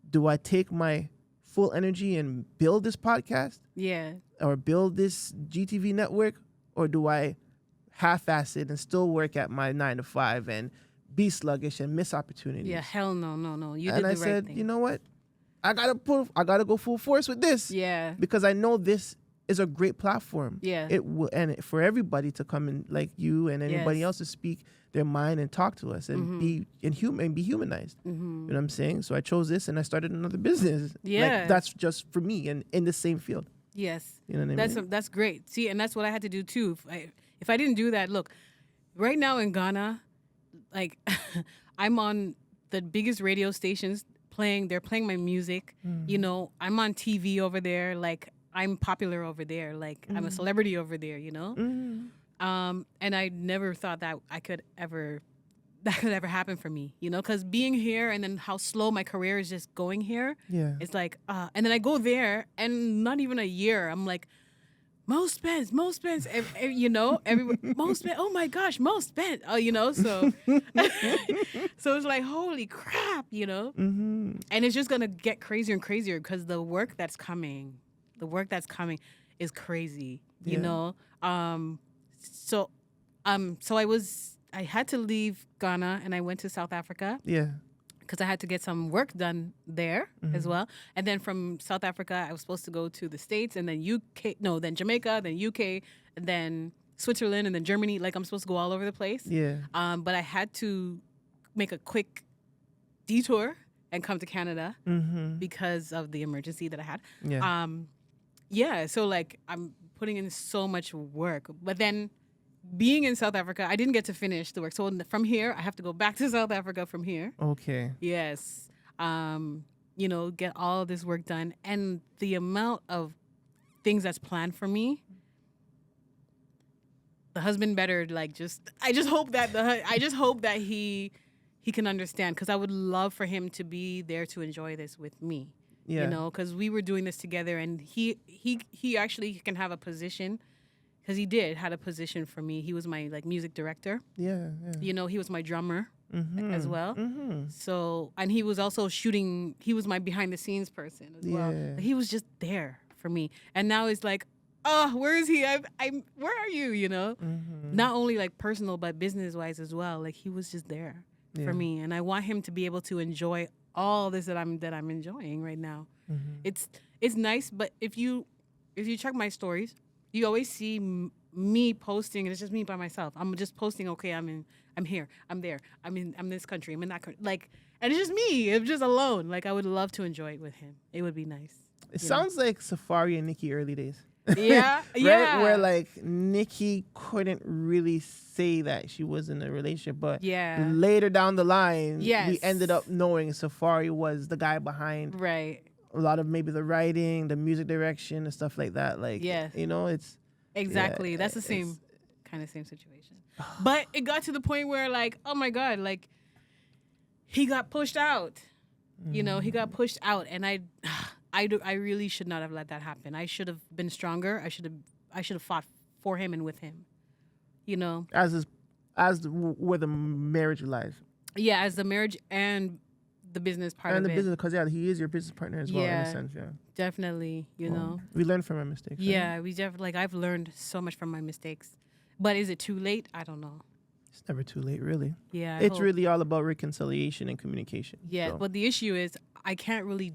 do I take my full energy and build this podcast? Yeah. Or build this GTV network, or do I half-ass it and still work at my 9 to 5 and be sluggish and miss opportunities? Yeah, hell no. You did and the I right said, thing. you know what? I gotta go full force with this. Yeah. Because I know this is a great platform. Yeah. It will, and for everybody to come in, like you and anybody else, to speak their mind and talk to us and be humanized. You know what I'm saying? So I chose this and I started another business. Yeah. Like, that's just for me and in the same field. Yes. You know what I mean? That's great. See, and that's what I had to do too. If I didn't do that, look, right now in Ghana, like I'm on the biggest radio stations they're playing my music. You know, I'm on TV over there. Like I'm popular over there. Like I'm a celebrity over there, you know? And I never thought that could ever happen for me, you know, because being here and then how slow my career is just going here. Yeah. It's like, and then I go there and not even a year, I'm like, Mo Spence, you know, Mo Spence, oh my gosh, Mo Spence, oh, you know, so, so it's like, holy crap, you know, and it's just going to get crazier and crazier because the work that's coming is crazy, you know, so I had to leave Ghana and I went to South Africa. Yeah. Because I had to get some work done there as well. And then from South Africa, I was supposed to go to the States and then then Jamaica, then UK, and then Switzerland, and then Germany. Like I'm supposed to go all over the place. Yeah. But I had to make a quick detour and come to Canada because of the emergency that I had. Yeah. So like I'm putting in so much work. But then being in South Africa, I didn't get to finish the work. So from here, I have to go back to South Africa from here. Okay. Yes. You know, get all this work done. And the amount of things that's planned for me, the husband better I just hope that he can understand, because I would love for him to be there to enjoy this with me. Yeah. You know, because we were doing this together, and he actually can have a position. Because he had a position for me. He was my music director. Yeah. You know, he was my drummer as well. So, and he was also shooting. He was my behind the scenes person as well. He was just there for me. And now it's like, oh, where is he? I'm. Where are you? You know, not only like personal but business wise as well. Like he was just there for me, and I want him to be able to enjoy all this that I'm enjoying right now. It's nice, but if you check my stories, you always see me posting, and it's just me by myself. I'm just posting, okay, I'm here, I'm there, I'm in this country, I'm in that country. Like, and it's just me. It's just alone. Like, I would love to enjoy it with him. It would be nice. It sounds like Safari and Nikki early days. Yeah, right? yeah. Where like Nikki couldn't really say that she was in a relationship, but later down the line, we ended up knowing Safari was the guy behind a lot of maybe the writing, the music direction, and stuff like that. Like, you know, it's exactly that's the same situation. But it got to the point where, like, oh my God, like he got pushed out. You know, he got pushed out, and I really should not have let that happen. I should have been stronger. I should have fought for him and with him. You know, where the marriage lies. Yeah, as the marriage and the business part and of the it. business, because he is your business partner as well in a sense. Definitely. You know, we learn from our mistakes. Yeah, we definitely. I've learned so much from my mistakes. But is it too late? I don't know. It's never too late, really. Yeah, it's really all about reconciliation and communication. Yeah, but the issue is I can't really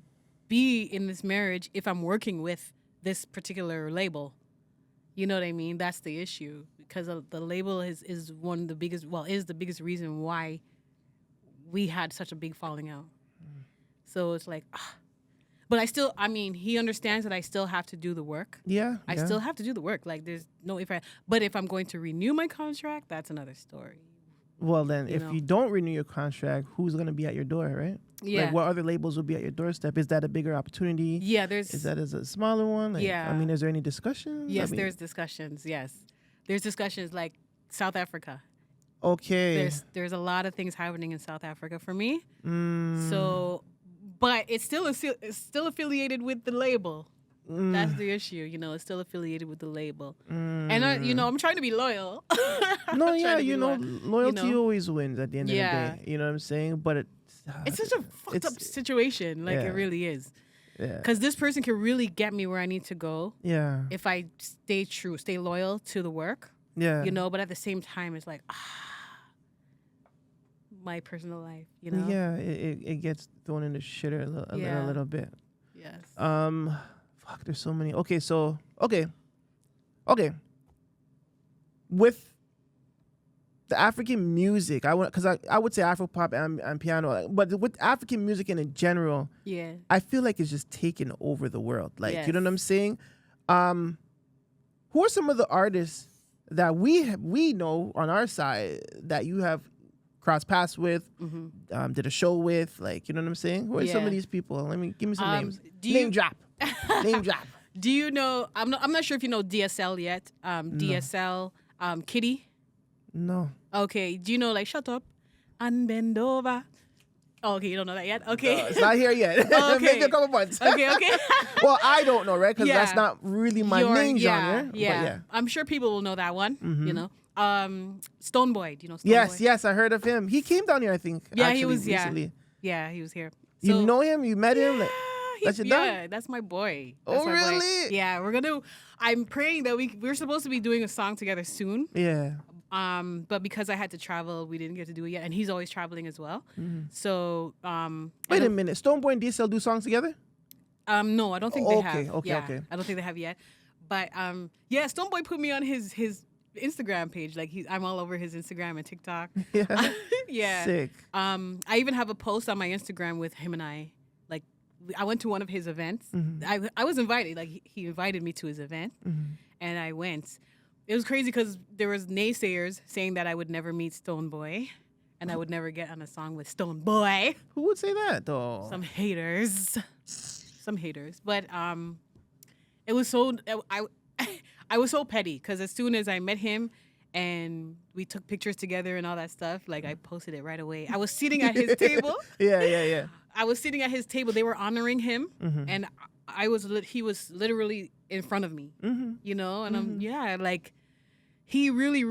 be in this marriage if I'm working with this particular label. You know what I mean? That's the issue, because the label is one of the biggest. Well, is the biggest reason why we had such a big falling out. So it's like, But he understands that I still have to do the work. Yeah. I still have to do the work. Like, there's no but if I'm going to renew my contract, that's another story. Well, then, if you don't renew your contract, who's going to be at your door, right? Yeah. Like, what other labels will be at your doorstep? Is that a bigger opportunity? Yeah, Is that a smaller one? Like, yeah. I mean, is there any discussions? Yes, there's discussions. Yes. There's discussions like South Africa. Okay. There's a lot of things happening in South Africa for me. So, but it's still affiliated with the label. That's the issue, it's still affiliated with the label. And I'm trying to be loyal. No, yeah, loyalty always wins at the end of the day. You know what I'm saying? But it's such a fucked up situation. Like, it really is. Yeah. Because this person can really get me where I need to go. Yeah. If I stay loyal to the work. Yeah. But at the same time, it's like, my personal life, Yeah, it gets thrown in the shitter a little bit. Yes. Fuck, there's so many. Okay, so okay. With the African music, I would say Afropop and piano, but with African music in general, I feel like it's just taking over the world. Like, you know what I'm saying? Who are some of the artists that we know on our side that you have crossed paths with, did a show with, like, you know what I'm saying? Who are some of these people? Give me some names. Name drop. Name drop. Do you know? I'm not sure if you know DSL yet. DSL, Kitty. No. Okay. Do you know, like, Shut Up and Bend Over? Oh, okay, you don't know that yet? Okay. No, it's not here yet. Okay. Maybe a couple months. Okay. Well, I don't know, right? Because that's not really my main genre. Yeah. I'm sure people will know that one, Stone Boy. Do you know Stone Boy? Yes, I heard of him. He came down here, I think. Yeah, actually, he was, recently. Yeah, he was here. So, you know him? You met him? Like, that's your dog? Yeah, that's my boy. That's my really? Boy. Yeah, I'm praying that we're supposed to be doing a song together soon. Yeah. But because I had to travel, we didn't get to do it yet, and he's always traveling as well. So, wait a minute, Stone Boy and DSL do songs together? No, I don't think they have. Okay. I don't think they have yet. But Stone Boy put me on his Instagram page. Like, I'm all over his Instagram and TikTok. Yeah. Yeah. Sick. I even have a post on my Instagram with him and I. Like, I went to one of his events. I was invited. Like, he invited me to his event, and I went. It was crazy because there was naysayers saying that I would never meet Stone Boy and I would never get on a song with Stone Boy. Who would say that, though? Some haters. But it was so... I was so petty because as soon as I met him and we took pictures together and all that stuff, like, I posted it right away. I was sitting at his table. Yeah. I was sitting at his table. They were honoring him, and he was literally in front of me, and I'm like, he really,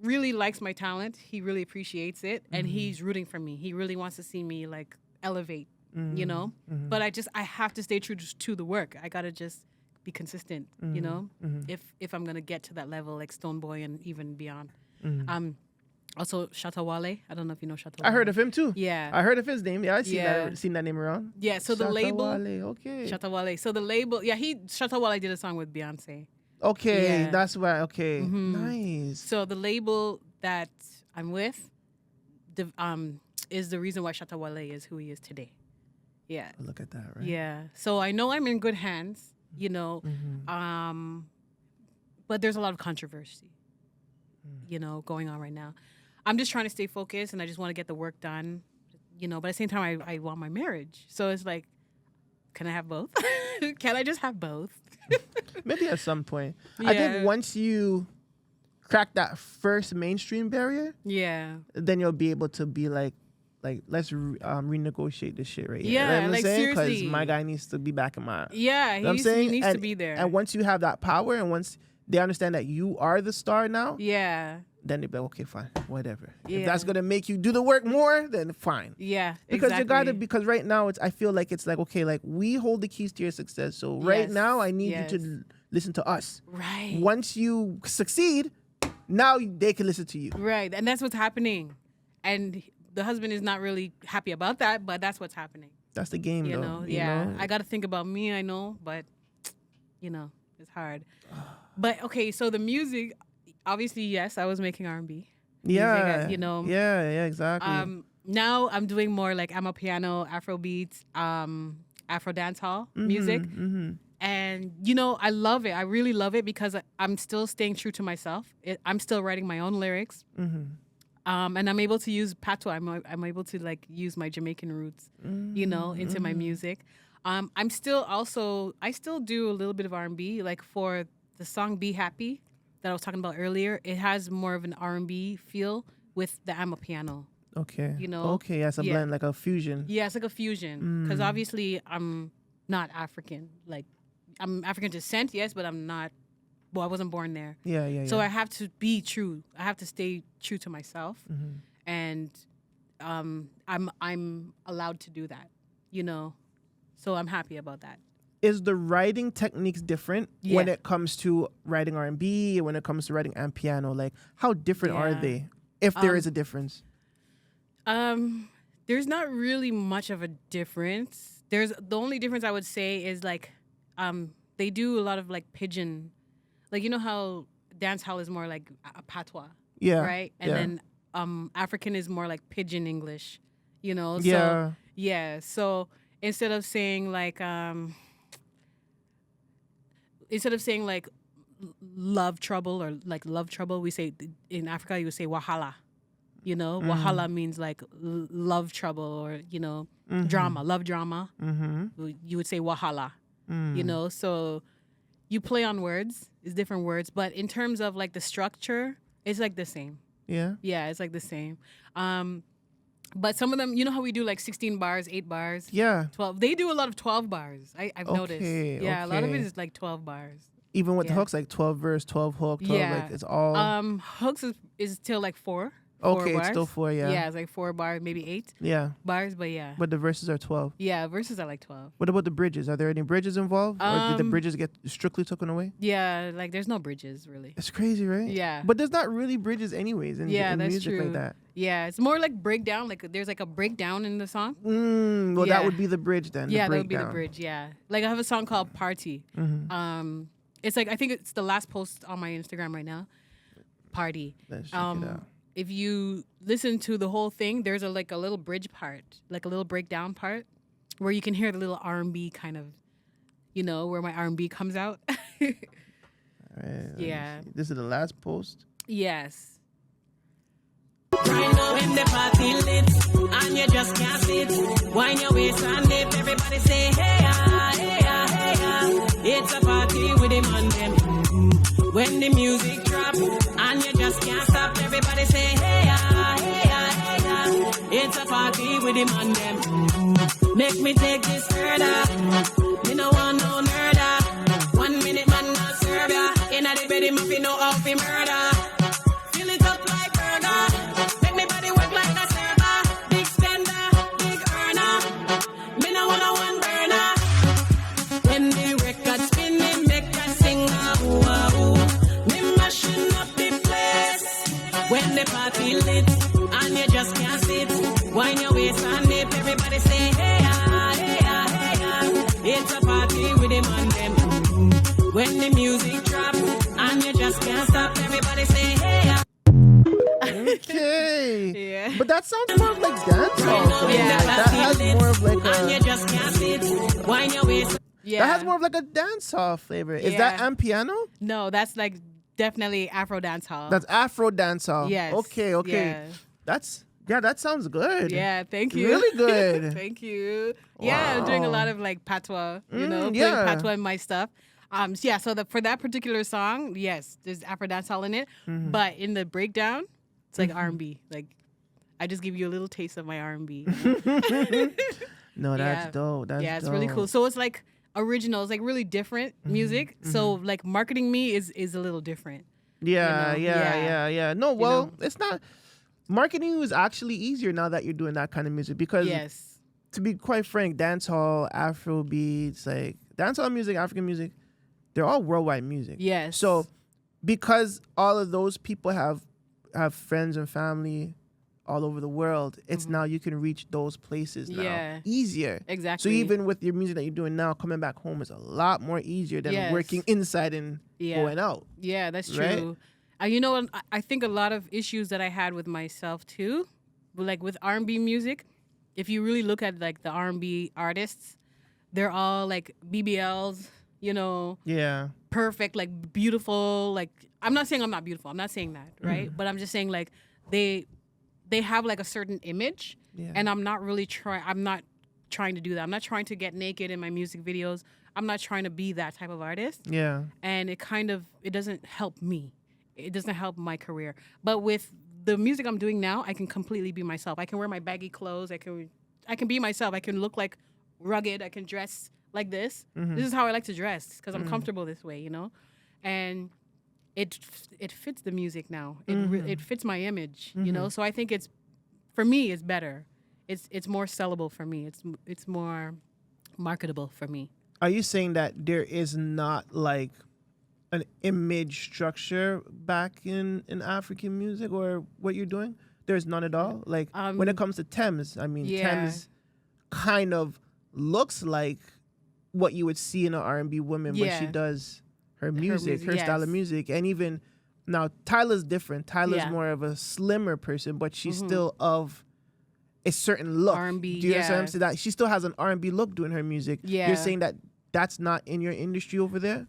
really likes my talent. He really appreciates it, and he's rooting for me. He really wants to see me, like, elevate, But I have to stay true to the work. I gotta just be consistent, if I'm gonna get to that level, like Stone Boy and even beyond. Also, Shatta Wale. I don't know if you know Shatta Wale. I heard of him too. Yeah. I heard of his name. Yeah, I seen that name around. Yeah, so the Shatta label. Wale, okay. Shatta Wale. So the label, Shatta Wale did a song with Beyonce. Okay, Yeah. that's why. Okay, nice. So the label that I'm with, is the reason why Shatta Wale is who he is today. Yeah. Look at that, right? Yeah. So I know I'm in good hands, but there's a lot of controversy, going on right now. I'm just trying to stay focused and I just want to get the work done, but at the same time, I want my marriage. So it's like, can I have both? Can I just have both? Maybe at some point. Yeah. I think once you crack that first mainstream barrier, then you'll be able to be like let's renegotiate this shit right here. Yeah, you know what I'm like, saying? Because seriously. my guy needs to be back in my... Yeah, you know he needs to be there. And once you have that power and once they understand that you are the star now, then they'll be like, okay, fine, whatever. If that's going to make you do the work more, then fine. Yeah, because because right now I feel like it's like, okay, like, we hold the keys to your success. So right now I need you to listen to us. Right. Once you succeed, now they can listen to you. Right. And that's what's happening. And the husband is not really happy about that, but that's what's happening. That's the game, you though. know? You know? I got to think about me, I know, but, it's hard. But, okay, so the music, obviously, yes, I was making R&B. Yeah. Music, Yeah, exactly. Now I'm doing more like Amapiano, Afro beats. I Afro dancehall music. And, you know, I love it. I really love it because I'm still staying true to myself. I'm still writing my own lyrics. And I'm able to use patois. I'm able to, like, use my Jamaican roots, you know, into my music. I still do a little bit of R&B. Like, for the song Be Happy that I was talking about earlier, it has more of an R&B feel with the amapiano. Okay. You know? Okay, yeah, it's a blend, like a fusion. Yeah, it's like a fusion. Because obviously I'm not African. Like, I'm African descent, yes, but I'm not. Well, I wasn't born there. Yeah. So I have to be true. I have to stay true to myself, and I'm allowed to do that. You know, so I'm happy about that. Is the writing techniques different when it comes to writing R&B and when it comes to writing and piano? Like, how different are they, if there is a difference? There's not really much of a difference. The only difference I would say is like, they do a lot of like pidgin, like, you know how dance hall is more like a patois, right? And then African is more like pidgin English, you know. So so instead of saying like love trouble or like love trouble, we say in Africa you would say wahala. You know, wahala means like love trouble or, you know, drama, love drama. You would say wahala. You know, so you play on words, it's different words, but in terms of like the structure, it's like the same. Yeah, it's like the same. But some of them, you know how we do like 16 bars, 8 bars, 12. They do a lot of 12 bars. I've noticed. Yeah, a lot of it is like 12 bars. Even with the hooks, like 12 verse, 12 hook, 12, like it's all. Hooks is still like 4. Okay, bars. It's still 4, yeah. Yeah, it's like 4 bars, maybe 8 bars, but yeah. But the verses are 12. Yeah, verses are like 12. What about the bridges? Are there any bridges involved? Or did the bridges get strictly taken away? Yeah, like there's no bridges, really. It's crazy, right? Yeah. But there's not really bridges anyways in that's music true. like that. Yeah, it's more like breakdown. Like there's like a breakdown in the song. Well, that would be the bridge then. Yeah, that would be the bridge, yeah. Like I have a song called Party. It's like, I think it's the last post on my Instagram right now. Party. Let's check it out. If you listen to the whole thing, there's a little bridge part, like a little breakdown part, where you can hear the little R&B kind of, you know, where my R&B comes out. All right, yeah. This is the last post? Yes. Right now when the party lit and you just can't sit, wind your waist and dip, everybody say hey ah, hey ah, hey ah. It's a party with the Man Dem. When the music drop and you just can't stop, everybody say hey ah, hey ah, hey ah. It's a party with the Man Dem. Make me take this further. Me no want no murder. 1 minute man not serve ya. Inna the bed him up, you know how fi murder. Fill it up like burger. Make me body work like a server. Big spender, big earner. Me no want a one burner. When the record spinning, make us sing ooh ah ooh. Me mashing up the place. When the party lit and you just can't sit, wind your waist and dip. Everybody say hey ah, hey ah, hey ah. It's a party with the Man Dem. When the music drop and you just can't stop, everybody say hey ah. Okay. Yeah. But that sounds more of like dancehall. Yeah. That has more of like and you just can't sit, wind your waist. Yeah. That has more of like a dancehall flavor. Is that and piano? No, that's like definitely Afro dancehall. That's Afro dancehall. Yes. Okay. Yeah. That sounds good. Yeah, thank you. Really good. Thank you. Yeah, I'm doing a lot of like patois, you know, playing patois in my stuff. So for that particular song, yes, there's Afro dancehall in it, but in the breakdown, it's like R&B. Like I just give you a little taste of my R&B. No, that's dope. That's it's really cool. So it's like original. It's like really different music. So like marketing me is a little different. Yeah, you know? yeah. No, well, it's not. Marketing is actually easier now that you're doing that kind of music because, to be quite frank, dancehall, Afro beats, like dancehall music, African music, they're all worldwide music. Yes. So because all of those people have friends and family all over the world, it's now you can reach those places now easier. Exactly. So even with your music that you're doing now, coming back home is a lot more easier than working inside and going out. Yeah, that's true. Right? You know, I think a lot of issues that I had with myself too, like with R&B music, if you really look at like the R&B artists, they're all like BBLs, you know, Yeah. perfect, like beautiful. Like, I'm not saying I'm not beautiful. I'm not saying that, right? But I'm just saying like they have like a certain image, and I'm not trying to do that. I'm not trying to get naked in my music videos. I'm not trying to be that type of artist. Yeah. And it doesn't help me. It doesn't help my career. But with the music I'm doing now, I can completely be myself. I can wear my baggy clothes. I can be myself. I can look like rugged. I can dress like this. This is how I like to dress because I'm comfortable this way, you know? And it fits the music now. It fits my image, you know? So I think for me, it's better. It's more sellable for me. It's more marketable for me. Are you saying that there is not like an image structure back in African music or what you're doing? There's none at all? Like when it comes to Thames, I mean, Thames kind of looks like what you would see in an R&B woman when she does her music, her style of music. And even now, Tyla's different. Tyla's more of a slimmer person, but she's still of a certain look. R&B, do you understand what I'm saying? That she still has an R&B look doing her music. Yeah. You're saying that that's not in your industry over there?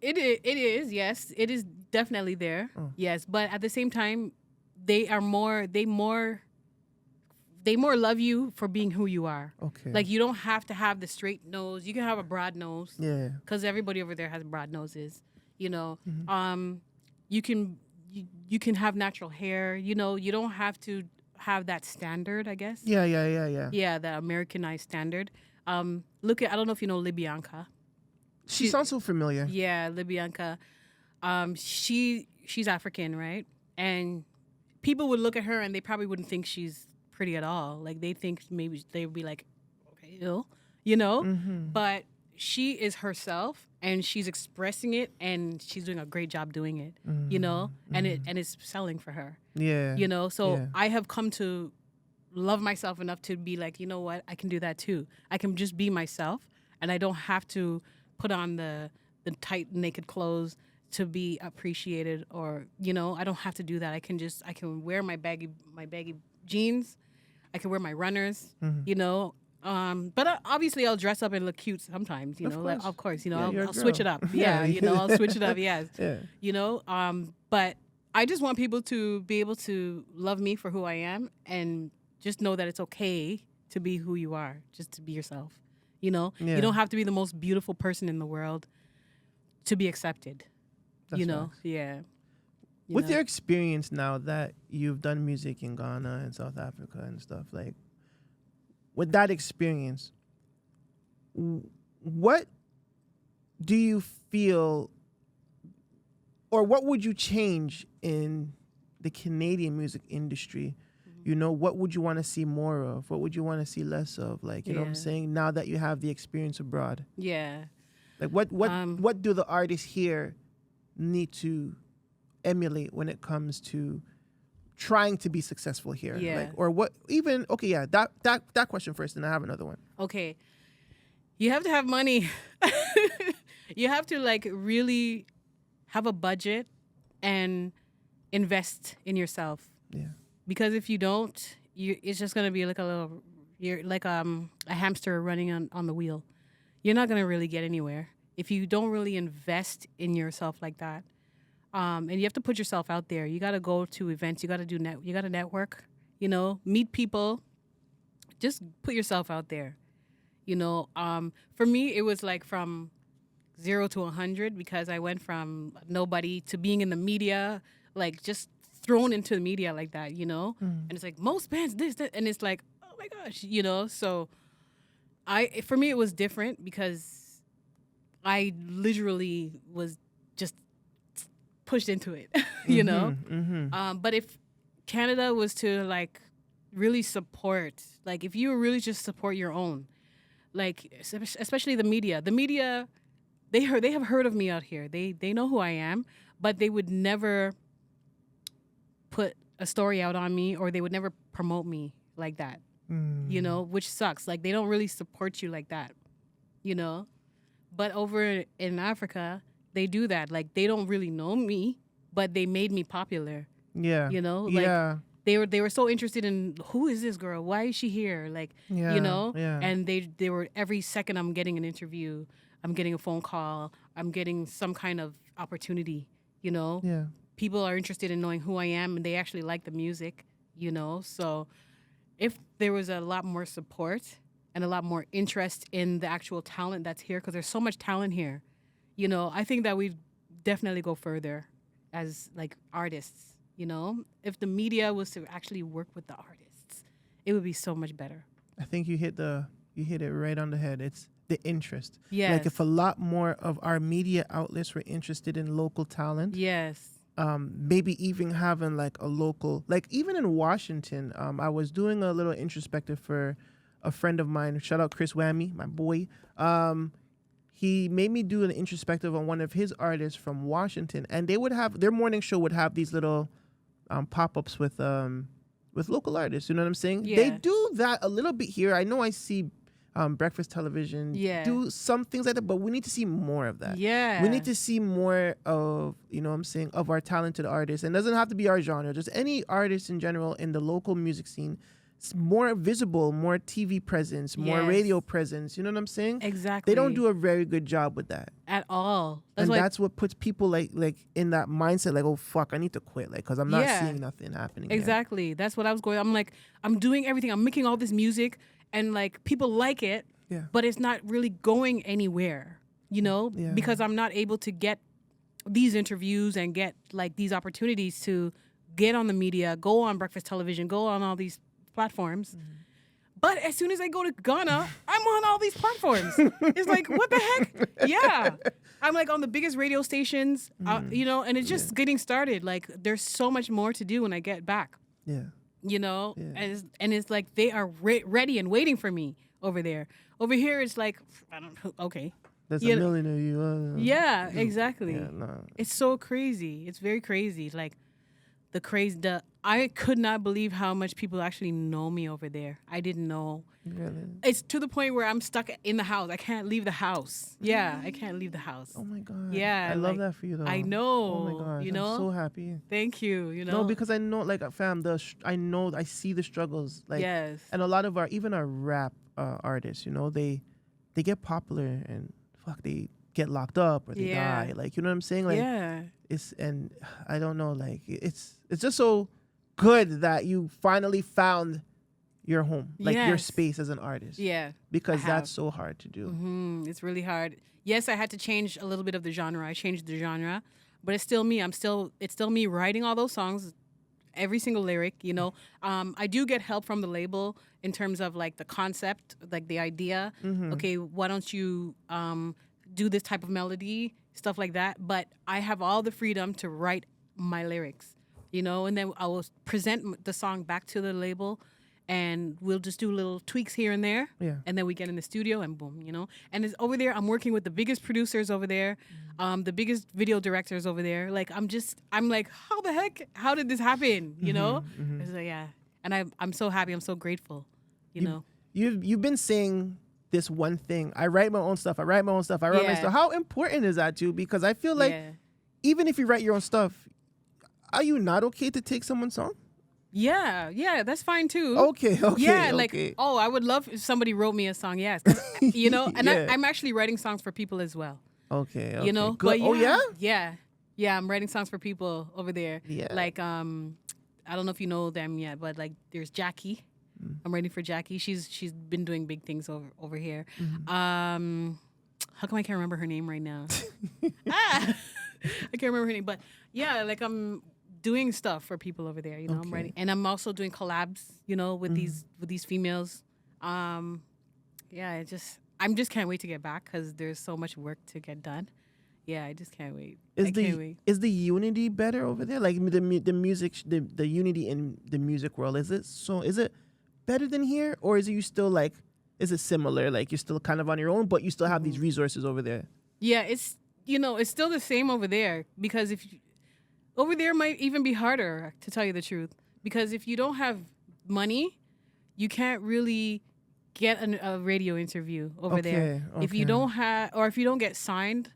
It is, yes. It is definitely there. Yes. But at the same time, they more love you for being who you are. Okay. Like, you don't have to have the straight nose. You can have a broad nose. Yeah. Because everybody over there has broad noses, you know. You can have natural hair, you know. You don't have to have that standard, I guess. Yeah. Yeah, the Americanized standard. Look at, I don't know if you know Libyanka. She sounds so familiar. Yeah, Libyanka. She's African, right? And people would look at her and they probably wouldn't think she's pretty at all. Like, they think maybe they would be like, okay, ill, you know? But she is herself and she's expressing it and she's doing a great job doing it, you know? And it's selling for her. Yeah. You know? So I have come to love myself enough to be like, you know what? I can do that too. I can just be myself and I don't have to put on the tight naked clothes to be appreciated, or, you know, I don't have to do that. I can wear my baggy jeans. I can wear my runners, you know. But obviously I'll dress up and look cute sometimes, you know. Of course, you know, I'll switch it up. Yeah, you know, I'll switch it up, yes. Yeah. You know, but I just want people to be able to love me for who I am and just know that it's okay to be who you are, just to be yourself. You know, you don't have to be the most beautiful person in the world to be accepted. That's you know, facts. With your experience now that you've done music in Ghana and South Africa and stuff, like, with that experience, what do you feel, or what would you change in the Canadian music industry? You know, what would you want to see more of? What would you want to see less of? Like, you know what I'm saying? Now that you have the experience abroad. Yeah. Like, what do the artists here need to emulate when it comes to trying to be successful here? Yeah. Like, or what even, okay, yeah, that question first, and I have another one. Okay. You have to have money. You have to, like, really have a budget and invest in yourself. Yeah. Because if you don't, it's just going to be like you're like a hamster running on the wheel. You're not going to really get anywhere if you don't really invest in yourself like that. And you have to put yourself out there. You got to go to events. You got to you got to network, you know, meet people. Just put yourself out there. You know, for me, it was like from 0 to 100 because I went from nobody to being in the media, like just thrown into the media like that, you know? And it's like, Mo Spence, this, and it's like, oh my gosh, you know? So for me, it was different because I literally was just pushed into it, you know? But if Canada was to, like, really support, like, if you really just support your own, like, especially the media, they have heard of me out here. They know who I am, but they would never put a story out on me, or they would never promote me like that, you know, which sucks. Like, they don't really support you like that, you know? But over in Africa, they do that. Like, they don't really know me, but they made me popular. Yeah. You know? Like, they were so interested in who is this girl? Why is she here? Like, you know? Yeah. And they were every second I'm getting an interview, I'm getting a phone call, I'm getting some kind of opportunity, you know? Yeah. People are interested in knowing who I am and they actually like the music, you know? So if there was a lot more support and a lot more interest in the actual talent that's here, because there's so much talent here, you know, I think that we'd definitely go further as like artists. You know, if the media was to actually work with the artists, it would be so much better. I think you hit it right on the head. It's the interest. Yes. Like if a lot more of our media outlets were interested in local talent. Yes. Maybe even having like a local, like even in Washington, I was doing a little introspective for a friend of mine. Shout out Chris Whammy, my boy. He made me do an introspective on one of his artists from Washington, and they would have their morning show would have these little pop-ups with local artists. You know what I'm saying? Yeah. They do that a little bit here. I know I see breakfast television do some things like that, but we need to see more of that. Yeah. We need to see more of, you know what I'm saying, of our talented artists. And it doesn't have to be our genre, just any artist in general in the local music scene. It's more visible, more TV presence, more radio presence. You know what I'm saying? Exactly. They don't do a very good job with that. At all. That's what puts people like in that mindset, like, oh, fuck, I need to quit, like, because I'm not seeing nothing happening. Exactly. Here. That's what I was going. I'm like, I'm doing everything. I'm making all this music, and like people like it, but it's not really going anywhere, you know, because I'm not able to get these interviews and get like these opportunities to get on the media, go on breakfast television, go on all these platforms. But as soon as I go to Ghana, I'm on all these platforms. It's like, what the heck? Yeah. I'm like on the biggest radio stations, you know, and it's just getting started. Like there's so much more to do when I get back. Yeah. You know, and it's like they are ready and waiting for me over there. Over here, it's like, I don't know, okay. That's a million of you. Yeah, exactly. Yeah, no. It's so crazy. It's very crazy. Like I could not believe how much people actually know me over there. I didn't know. Really? It's to the point where I'm stuck in the house. I can't leave the house. Yeah, I can't leave the house. Oh my God. Yeah. I love that for you though. I know. Oh my God. You know? I'm so happy. Thank you. You know? No, because I know, like, fam, I see the struggles. Like, yes. And a lot of even our rap artists, you know, they get popular and fuck, they get locked up or they die. Like, you know what I'm saying? Like, and I don't know, like, it's just so good that you finally found your home, like your space as an artist. Yeah. Because that's so hard to do. Mm-hmm. It's really hard. Yes, I had to change a little bit of the genre. I changed the genre, but it's still me. It's still me writing all those songs, every single lyric, you know. I do get help from the label in terms of like the concept, like the idea. Mm-hmm. Okay, why don't you do this type of melody, stuff like that. But I have all the freedom to write my lyrics, you know, and then I will present the song back to the label and we'll just do little tweaks here and there. Yeah. And then we get in the studio and boom, you know. And it's over there, I'm working with the biggest producers over there, the biggest video directors over there. Like, I'm like, how the heck? How did this happen? You know? Mm-hmm. It's like, yeah. And I'm so happy. I'm so grateful, you know. You've been saying this one thing. I write my own stuff. I write my stuff. How important is that to you? Because I feel like even if you write your own stuff, are you not okay to take someone's song? Yeah, that's fine too. Okay. Yeah, like, oh, I would love if somebody wrote me a song, yes. You know, and I'm actually writing songs for people as well. Okay. You know? Good. But yeah, I'm writing songs for people over there. Yeah. Like, I don't know if you know them yet, but like there's Jackie. I'm writing for Jackie. She's been doing big things over here. Mm-hmm. How come I can't remember her name right now? I can't remember her name, but yeah, like I'm doing stuff for people over there. You know, I'm writing, and I'm also doing collabs. You know, with these females. I just can't wait to get back because there's so much work to get done. Yeah, I just can't wait. Can't wait. Is the unity better over there? Like the music, the unity in the music world, is it better than here, or is it is it similar? Like you're still kind of on your own, but you still have these resources over there. Yeah, it's still the same over there because over there might even be harder, to tell you the truth, because if you don't have money, you can't really get a radio interview over there. Okay. If you don't get signed,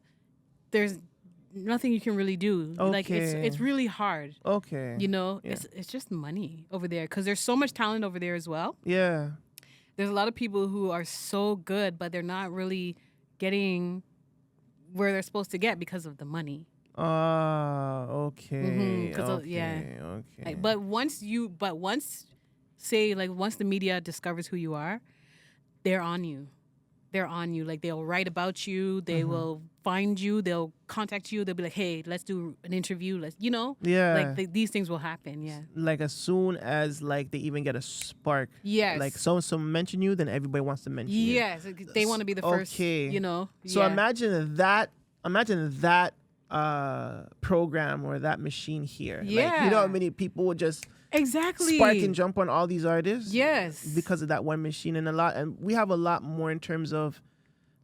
there's nothing you can really do. Like it's really hard. Okay. You know, it's just money over there because there's so much talent over there as well. Yeah. There's a lot of people who are so good, but they're not really getting where they're supposed to get because of the money. Okay. Okay. But once the media discovers who you are, they're on you. Like they'll write about you. They will find you. They'll contact you. They'll be like, "Hey, let's do an interview." Like these things will happen. Yeah. Like as soon as like they even get a spark. Yes. Like so mention you, then everybody wants to mention you. Yes. They want to be the first. Okay. You know. So imagine that. Program or that machine here. Yeah. Like, you know how many people would just exactly spark and jump on all these artists? Yes. Because of that one machine and we have a lot more in terms of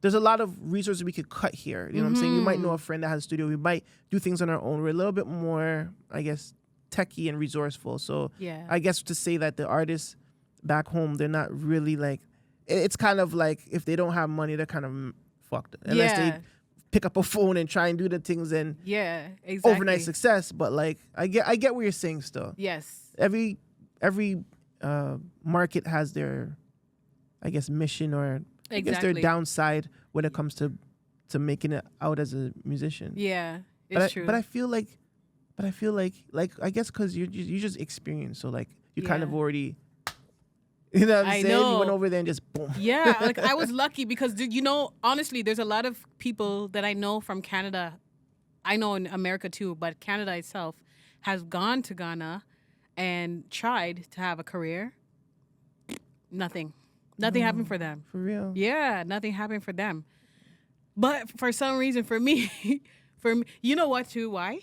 there's a lot of resources we could cut here. You know what I'm saying? You might know a friend that has a studio. We might do things on our own. We're a little bit more, I guess, techie and resourceful. So I guess to say that the artists back home, they're not really like, it's kind of like if they don't have money, they're kind of fucked. Unless they pick up a phone and try and do the things and overnight success. But like I get what you're saying still. Yes. Every market has their, I guess, mission or I guess their downside when it comes to making it out as a musician. Yeah, it's true. But I feel like I guess because you just experienced, so like you kind of already. You know what I'm saying? You went over there and just boom. Yeah, like I was lucky because, honestly, there's a lot of people that I know from Canada. I know in America too, but Canada itself has gone to Ghana and tried to have a career. Nothing happened for them. For real? Yeah, nothing happened for them. But for some reason, for me, you know what too? Why?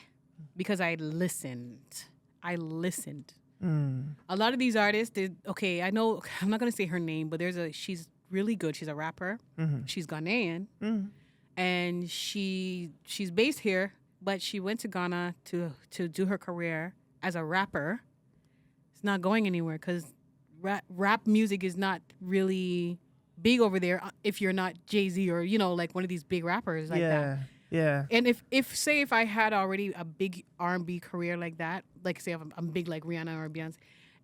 Because I listened. A lot of these artists did I know I'm not gonna say her name, but she's really good. She's a rapper. She's Ghanaian, and she's based here, but she went to Ghana to do her career as a rapper. It's not going anywhere because rap music is not really big over there if you're not Jay-Z or like one of these big rappers like that. Yeah. And if I had already a big R&B career like that, like say I'm big like Rihanna or Beyonce,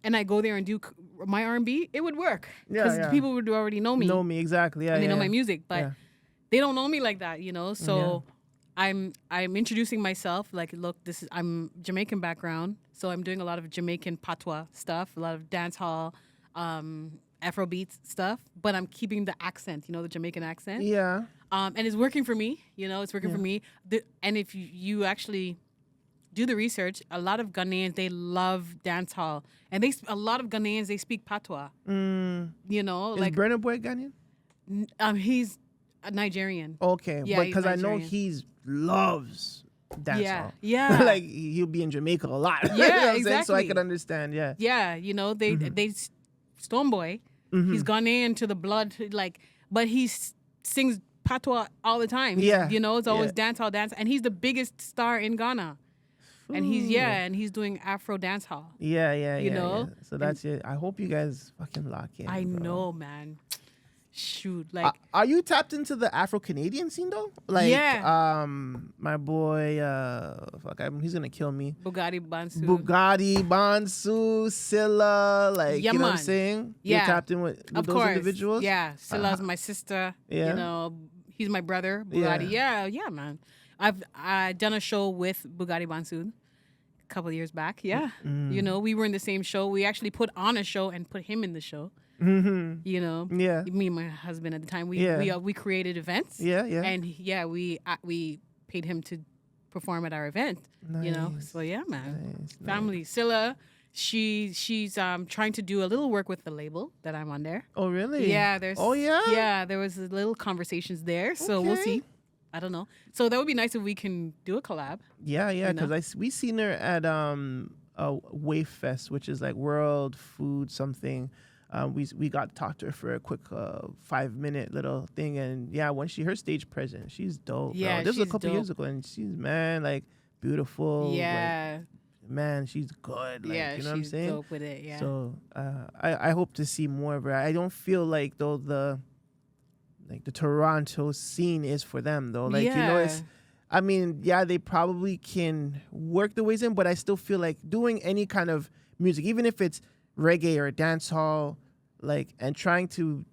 and I go there and do my R&B, it would work because people would already know me. Know me exactly, yeah. And they know my music, but they don't know me like that, So I'm introducing myself. Like, look, I'm Jamaican background, so I'm doing a lot of Jamaican patois stuff, a lot of dance hall, Afrobeat stuff, but I'm keeping the accent, the Jamaican accent. Yeah. And it's working for me, it's working for me. And if you actually do the research, a lot of Ghanaians, they love dance hall. And a lot of Ghanaians, they speak patois. Is like Burna Boy Ghanaian? He's a Nigerian. Okay, yeah, because I know he loves dance hall. Yeah. Like he'll be in Jamaica a lot. Yeah, exactly. So I can understand, yeah. Yeah, they Stone Boy, he's Ghanaian to the blood, but he sings patois all the time. Yeah. It's always dance hall dance, and he's the biggest star in Ghana. And he's doing Afro dance hall. Yeah. You know? So that's it. I hope you guys fucking lock in. I know, man. Shoot, like are you tapped into the Afro-Canadian scene though? Like my boy he's gonna kill me. Bugatti Bansu, Silla, like you know what I'm saying? Yeah. You're tapped in with those individuals? Yeah. Silla's my sister. Yeah. He's my brother. Bugatti. Yeah, man. I've done a show with Bugatti Bansu a couple of years back. Yeah. We were in the same show. We actually put on a show and put him in the show. Me and my husband at the time, we created events. And we paid him to perform at our event. Nice. So yeah, man. Nice. Family. Silla, she's trying to do a little work with the label that I'm on there. Oh really? Yeah. Yeah, there was a little conversations there. So we'll see. I don't know. So that would be nice if we can do a collab. Yeah, because we seen her at Wave Fest, which is like World Food something. We got to talk to her for a quick 5-minute little thing, and when her stage presence, she's dope. Yeah, bro. This was a she's couple dope. years ago, and she's beautiful. Yeah, like, she's good. Like, you know what I'm saying? She's dope with it. Yeah. So I hope to see more of her. I don't feel like though the Toronto scene is for them though. Like I mean, yeah, they probably can work the ways in, but I still feel like doing any kind of music, even if it's reggae or dancehall, like, and trying to,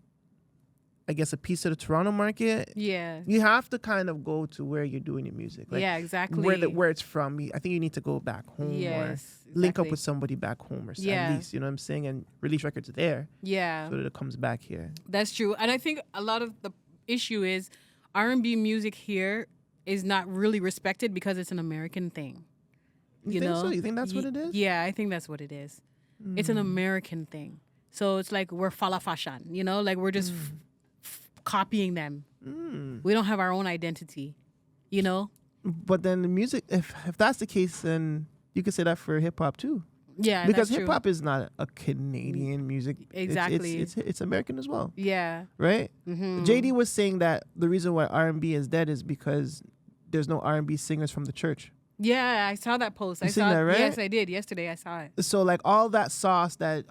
I guess, a piece of the Toronto market. Yeah. You have to kind of go to where you're doing your music. Like, yeah, exactly. Where it's from. I think you need to go back home or link up with somebody back home or something, at least, you know what I'm saying, and release records there. Yeah. So that it comes back here. That's true. And I think a lot of the issue is R&B music here is not really respected because it's an American thing. You think so? You think that's what it is? Yeah, I think that's what it is. It's an American thing. So it's like we're fala fashion, you know, like we're just copying them. We don't have our own identity, you know? But then the music, if that's the case, then you could say that for hip hop too. Yeah, because that's hip hop is not a Canadian music. Exactly. It's American as well. Yeah. Right? JD was saying that the reason why R&B is dead is because there's no R&B singers from the church. Yeah, I saw that post. You seen that, right? Yes, I did. Yesterday I saw it. So like all that sauce that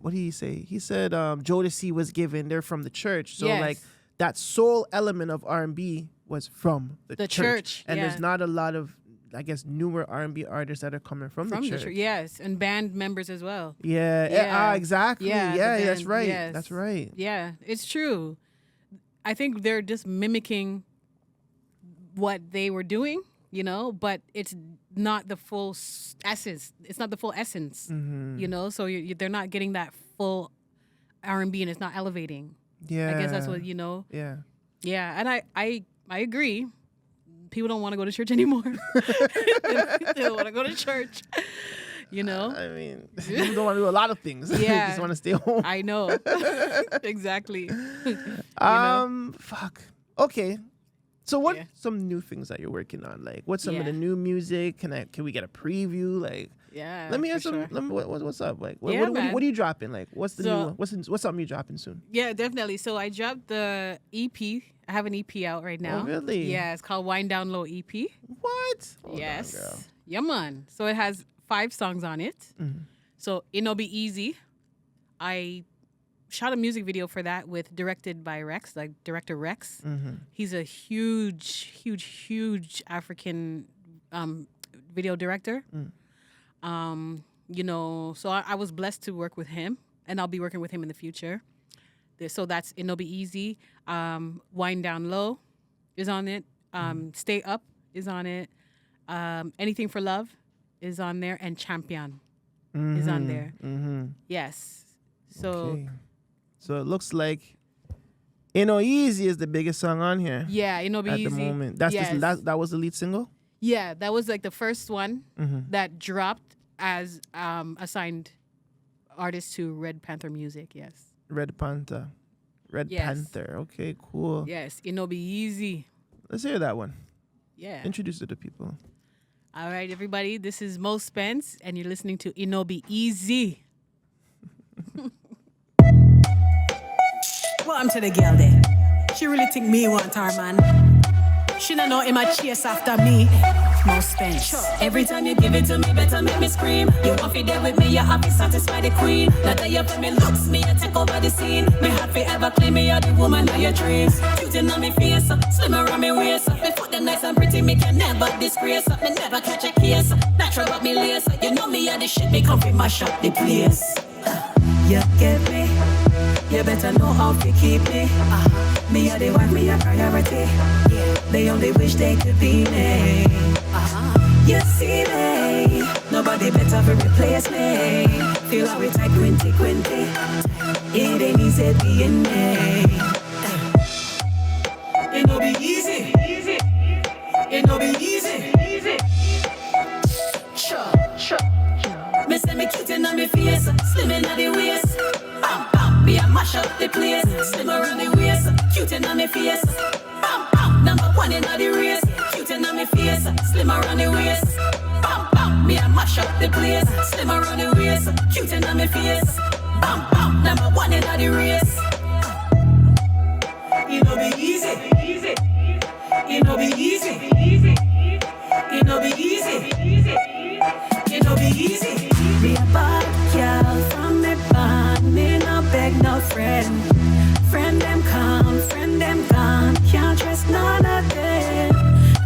what did he say? He said Jodeci was given, they're from the church. So like that soul element of R&B was from the church. And there's not a lot of, I guess, newer R&B artists that are coming from the church. Yes, and band members as well. Yeah. Exactly. Yeah, Yeah, that's right. yes. That's right. Yeah, it's true. I think they're just mimicking what they were doing, you know, but it's not the full essence. It's not the full essence, you know, so they're not getting that full R&B and it's not elevating. Yeah. I guess that's what, you know. Yeah. Yeah, and I agree. People don't want to go to church anymore. They don't want to go to church, you know. I mean, people don't want to do a lot of things. Yeah. They just want to stay home. I know. Exactly. Fuck. Okay. So what some new things that you're working on? Like, what's some of the new music? Can we get a preview? Like, let me hear some. Let me, what's up? Like, what are you dropping? Like, what's the new? What's something you dropping soon? Yeah, definitely. So I dropped the EP. I have an EP out right now. Oh, really? Yeah, it's called Wind Down Low EP. What? Yes. Hold on, girl. Yeah, man. So it has 5 songs on it. So It'll Be Easy. I shot a music video for that directed by Rex, like director Rex. He's a huge African video director. You know, so I was blessed to work with him, and I'll be working with him in the future. So that's It'll Be Easy. Wind Down Low is on it. Stay Up is on it. Anything for Love is on there, and Champion is on there. Yes. So. Okay. So it looks like Easy is the biggest song on here. Yeah, It'll Be Easy. At the moment. That was the lead single? Yeah, that was like the first one that dropped as a signed artist to Red Panther Music, yes. Red Panther. Panther. Okay, cool. Yes, It'll Be Easy. Let's hear that one. Yeah. Introduce it to people. All right, everybody. This is Mo Spence, and you're listening to It'll Be Easy. Welcome to the girl there. She really think me want her, man. She don't know him a chase after me. Mo Spence. Every time you give it to me, better make me scream. You want to there with me, you have to satisfy the queen. Not that you put me looks, me I take over the scene. Me heart forever claim me, you're the woman of your dreams. Cute in on me face, slim around me waist. Me foot them nice and pretty, me can never disgrace. Me never catch a case. Natural about me lace. You know me, you're the shit, me come from mash up the place. You get me. You better know how to keep me. Me are the one, me a priority. They only wish they could be me. You see me. Nobody better to replace me. Feel how we type 2020. It ain't easy being me. It'll be easy. It'll be easy. Sure. Me say me cute in on me face, slim in on the waist. Bam bam, me a mash up the place. Slim around the waist, cute in on me face. Bam bam, number 1 in the race. Cute in on me face, slim around the waist. Bam bam, me a mash up the place. Slim around the waist, cute in on me face. Bam bam, number 1 in the race. It'll be easy. It'll be easy. It'll be easy. It'll be easy. Be a bad girl from the band. Me no beg no friend. Friend them come, friend them gone. Can't trust none of them.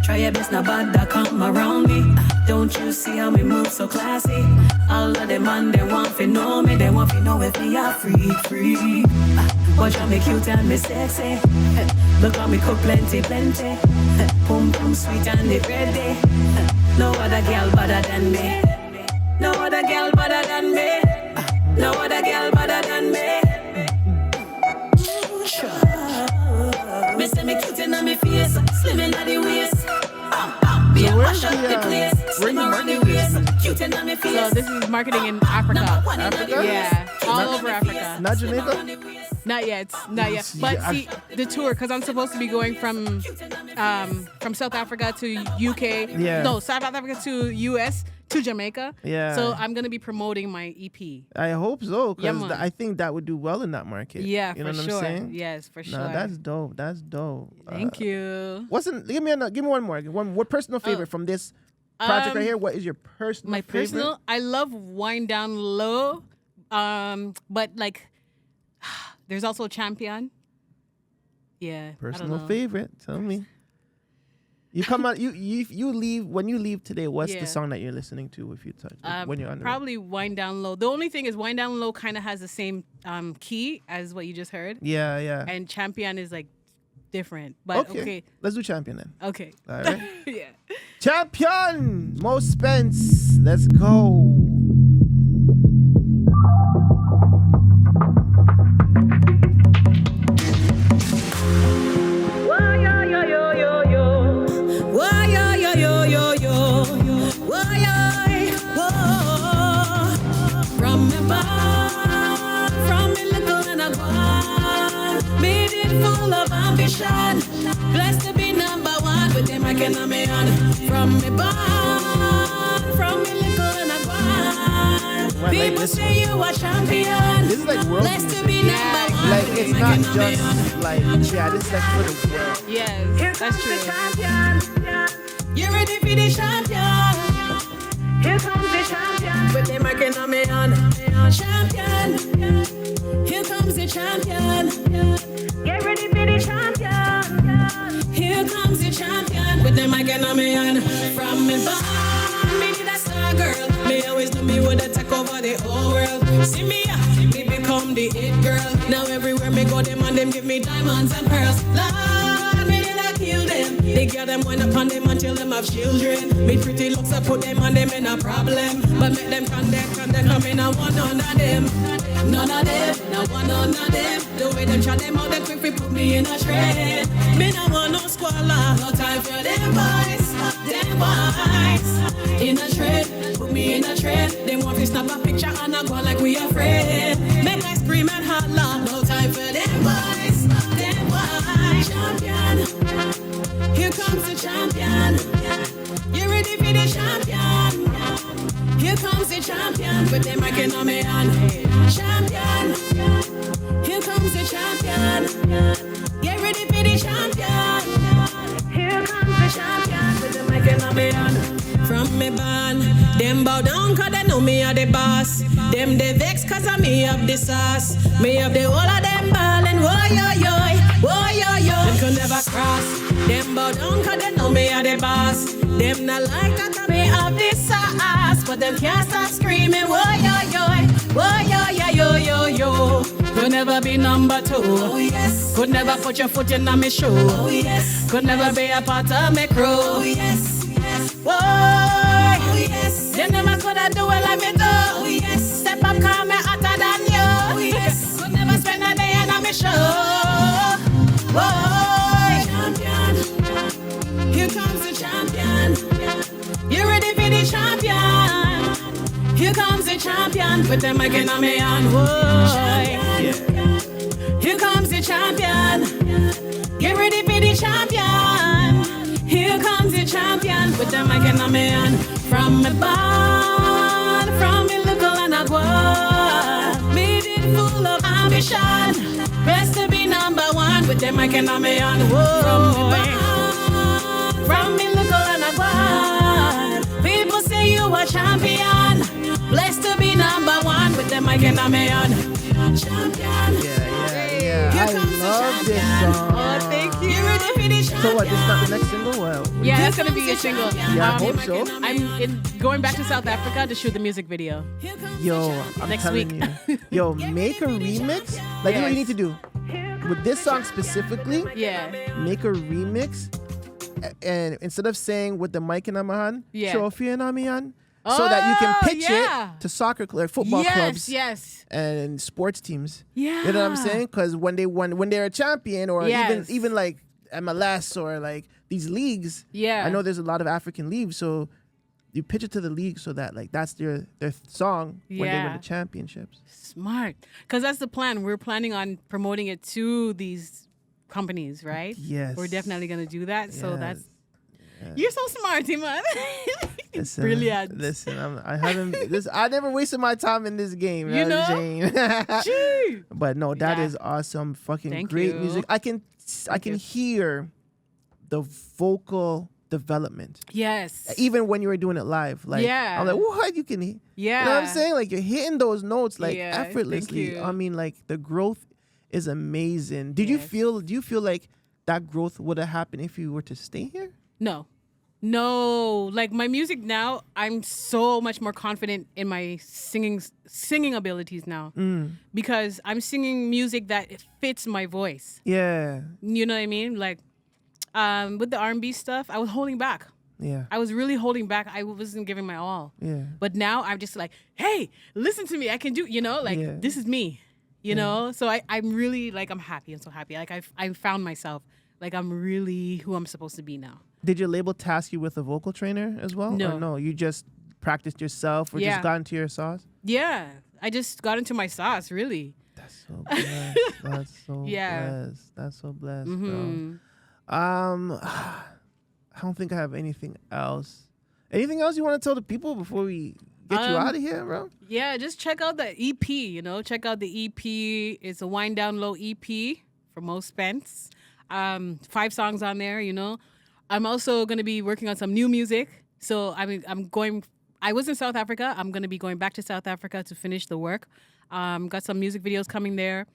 Try your best, not bad that come around me. Don't you see how me move so classy? All of them man, they want to know me. They want to know if me a freak. Watch how me cute and me sexy. Look how me cook plenty. Pum pum sweet and it ready. No other girl better than me. No other girl better than me. No other girl better than me. Me say me cute in my face, slim in the waist. Me a mash up the place, slim around the waist, cute in my face. So this is marketing in Africa. Yeah, all over Africa. Not Jamaica? Not yet. But see, the tour, because I'm supposed to be going from South Africa to UK. Yeah. No, South Africa to US to Jamaica. Yeah. So I'm gonna be promoting my EP. I hope so, Yeah, because man. I think that would do well in that market. Yeah, you know for what sure. I'm saying? Yes, for sure. No, that's dope. That's dope. Thank you. Give me one more. What personal favorite from this project right here? What is your personal My favorite? personal, I love Wind Down Low, but like, there's also Champion. Yeah. I don't Personal know. favorite. Tell me. You come out. You leave when you leave today. What's Yeah. the song that you're listening to if you touch when you're on the road? Probably Wind Down Low. The only thing is Wind Down Low kind of has the same key as what you just heard. Yeah. And Champion is like different. But okay. Let's do Champion then. Okay. All right. Yeah. Champion, Mo Spence. Let's go. From me born, from me little and a gone, made it full of ambition. Blessed to be number one with them I can me on. From me born, from me little and a gone, people say you a champion. This is like world Blessed to be music. number one. Like with it's them I not can me just on. like this is like for the world. Yes, that's true. You ready for the champion? Here comes the champion. With them I can me on. Champion. Here comes the champion. Get ready for the champion. Here comes the champion. With them I can me on. From me born, me did a star girl. Me always knew me would take over the whole world. See me, me become the it girl. Now everywhere me go, them and them give me diamonds and pearls. Lord, me did I kill them. They get them wind up on them until them have children. Me pretty looks I put them on them in a problem. But make them condemn, come in and one none of them. None of them, no one none of them. The way them chat them out, they quick put me in a shred. Me no want no squalor, no time for them boys. Them boys in a shred, put me in a shred. Them want to snap a picture and I go like we afraid. Make I scream and holler, no time for them boys. Them boys, champion. Here comes the champion. You ready for the champion? Here comes the champion. With them I can me on. Champion. Here comes the champion. Get ready for the champion. Here comes the champion. With them I can me on. From me born, them bow down cause they know me are the boss. Them they vex cause I me have the sauce. Me have the whole of them ballin', woy yo yo, woy yo yo. Them can never cross. Them bow down cause they know me are the boss. Them not like that I me have the sauce. But them can't stop screaming, woy yo yo, woy yo yo yo yo. Could never be number two. Oh yes. Could never put your foot in my shoe. Oh yes. Could never be a part of my crew. Oh yes. Whoa, oh, yes. They never could have do it like me do. Oh, yes. Step up, call me hotter than you. Oh, yes. Could never spend a day in a me show. Whoa, champion. Here comes the champion. You ready for the champion? Here comes the champion. Put them again on me on. Whoa, champion. Here comes the champion. Get ready for the champion. Here comes the champion. With them I can me on. From me born, from me little and a guan. Made it full of ambition. Best to be number one. With them I can me on. From me little and a guan. People say you a champion. Blessed to be number one. With them I can me on. Champion. Yeah. I love this song. Oh, thank You ready for the So what? This is not the next single? Well, Yeah, that's gonna be a single. Yeah, I hope so. I'm going back to South Africa to shoot the music video. yo, I'm Next telling you, yo, make a remix. Like, you know what you need to do with this song specifically. Yeah. Make a remix, and instead of saying with the mic in my hand, Yeah. trophy in my hand, so that you can pitch yeah. it to soccer football clubs. Yes. And sports teams. Yeah. You know what I'm saying? Because when they're a champion, or Yes. even like MLS or like these leagues, Yeah. I know there's a lot of African leagues, so you pitch it to the league so that like that's their song when they win Yeah. the championships. Smart. Because that's the plan. We're planning on promoting it to these companies, right? Yes. We're definitely gonna do that. So Yes. that's you're so smart, man. Listen, Brilliant. Listen, I never wasted my time in this game. You know? Jane. Gee. But no, that Yeah. is awesome. Fucking Thank great you. music. I can you. hear the vocal development. Yes. Even when you were doing it live. Like, Yeah. I'm like, what? You can hear. Yeah. You know what I'm saying? Like, you're hitting those notes like Yeah, thank effortlessly. you. I mean, like, the growth is amazing. Do you Yes. feel like that growth would have happened if you were to stay here? No, like my music now, I'm so much more confident in my singing abilities now because I'm singing music that fits my voice. Yeah. You know what I mean? Like with the R&B stuff, I was holding back. Yeah. I was really holding back. I wasn't giving my all. Yeah. But now I'm just like, hey, listen to me. I can do, Yeah. this is me, you know? So I'm really like, I'm happy. I'm so happy. Like I found myself. Like I'm really who I'm supposed to be now. Did your label task you with a vocal trainer as well? No. Or no, you just practiced yourself or Yeah. just got into your sauce? Yeah. I just got into my sauce, really. That's so blessed. That's so Yeah. blessed. That's so blessed, Mhm. bro. I don't think I have anything else. Anything else you want to tell the people before we get you out of here, bro? Yeah, just check out the EP, Check out the EP. It's a Wind Down Low EP from Mo Spence. 5 songs on there, I'm also going to be working on some new music. So I was in South Africa. I'm going to be going back to South Africa to finish the work. Got some music videos coming there.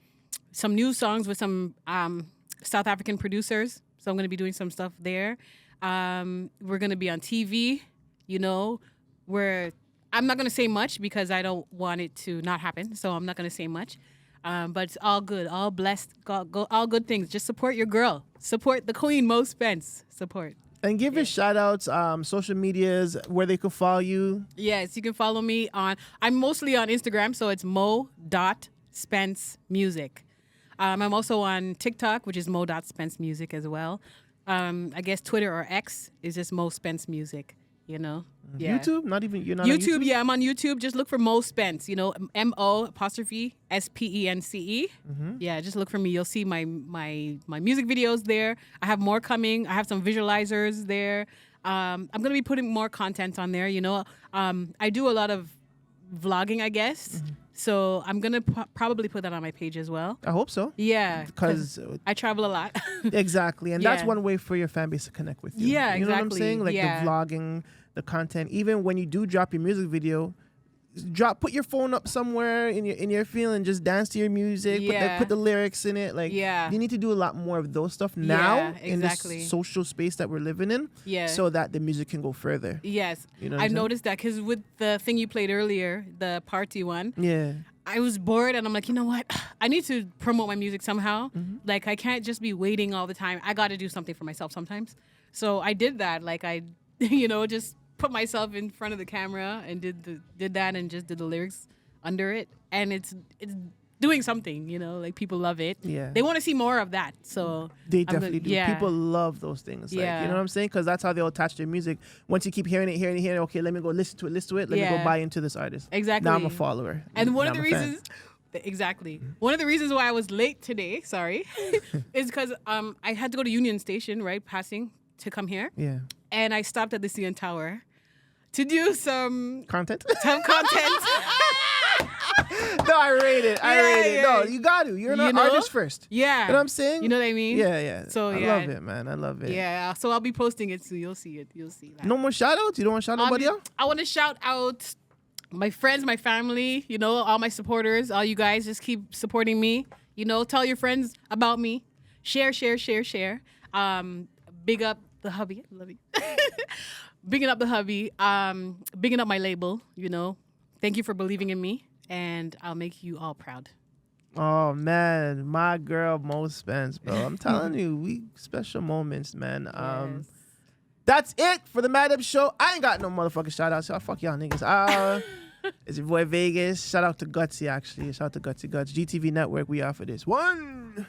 Some new songs with some South African producers. So I'm going to be doing some stuff there. We're going to be on TV, where I'm not going to say much because I don't want it to not happen. So I'm not going to say much. But it's all good, all blessed, all good things. Just support your girl. Support the queen, Mo Spence. Support. And give your shout outs, social medias, where they could follow you. Yes, you can follow me I'm mostly on Instagram, so it's mo.spencemusic. I'm also on TikTok, which is mo.spencemusic as well. I guess Twitter or X is just Mo Spence Music, Yeah. YouTube? You're not YouTube, on YouTube? yeah, I'm on YouTube. Just look for Mo Spence, MO''SPENCE. Yeah, just look for me. You'll see my music videos there. I have more coming. I have some visualizers there. I'm going to be putting more content on there, I do a lot of vlogging, I guess. So I'm going to probably put that on my page as well. I hope so. Yeah. Because I travel a lot. exactly. And that's Yeah. one way for your fan base to connect with you. Yeah, You know what I'm exactly. saying? Like Yeah. the vlogging, the content. Even when you do drop your music video, put your phone up somewhere in your field and just dance to your music. Yeah. Put the lyrics in it. Like, Yeah. you need to do a lot more of those stuff now Yeah, in exactly. this social space that we're living in. Yeah. So that the music can go further. Yes. You know what I'm I've saying? noticed that because with the thing you played earlier, the party one, Yeah. I was bored and I'm like, you know what? I need to promote my music somehow. Mm-hmm. Like, I can't just be waiting all the time. I got to do something for myself sometimes. So I did that. Like, I, just put myself in front of the camera and did that and just did the lyrics under it. And it's doing something, like people love it. Yeah. They want to see more of that. So They definitely do. Yeah. People love those things. Like, Yeah. you know what I'm saying? Because that's how they'll attach their music. Once you keep hearing it, okay, let me go listen to it. Let me go Yeah. buy into this artist. Exactly. Now I'm a follower. And one Now of the I'm a fan. reasons, exactly. One of the reasons why I was late today, sorry, is because I had to go to Union Station, right, passing to come here. Yeah. And I stopped at the CN Tower to do some Content? content. No, I rate it. I Yeah, rate it. yeah. No, you got to. You're an artist first. Yeah. You know what I'm saying? You know what I mean? Yeah. So, I yeah. love it, man. I love it. Yeah. So I'll be posting it soon. You'll see it. You'll see that. No more shout outs? You don't want to shout nobody out? I want to shout out my friends, my family, all my supporters, all you guys. Just keep supporting me. Tell your friends about me. Share. Big up the hubby. Love you. Bigging up the hubby. Bigging up my label. Thank you for believing in me, and I'll make you all proud. Oh man, my girl Mo Spence, bro. I'm telling you, we special moments, man. Yes. That's it for the Man Dem show. I ain't got no motherfucking shout outs. So fuck y'all niggas. It's your boy Vegas. Shout out to Gutsy, actually. Shout out to Gutsy Guts. GTV Network, we are for this one.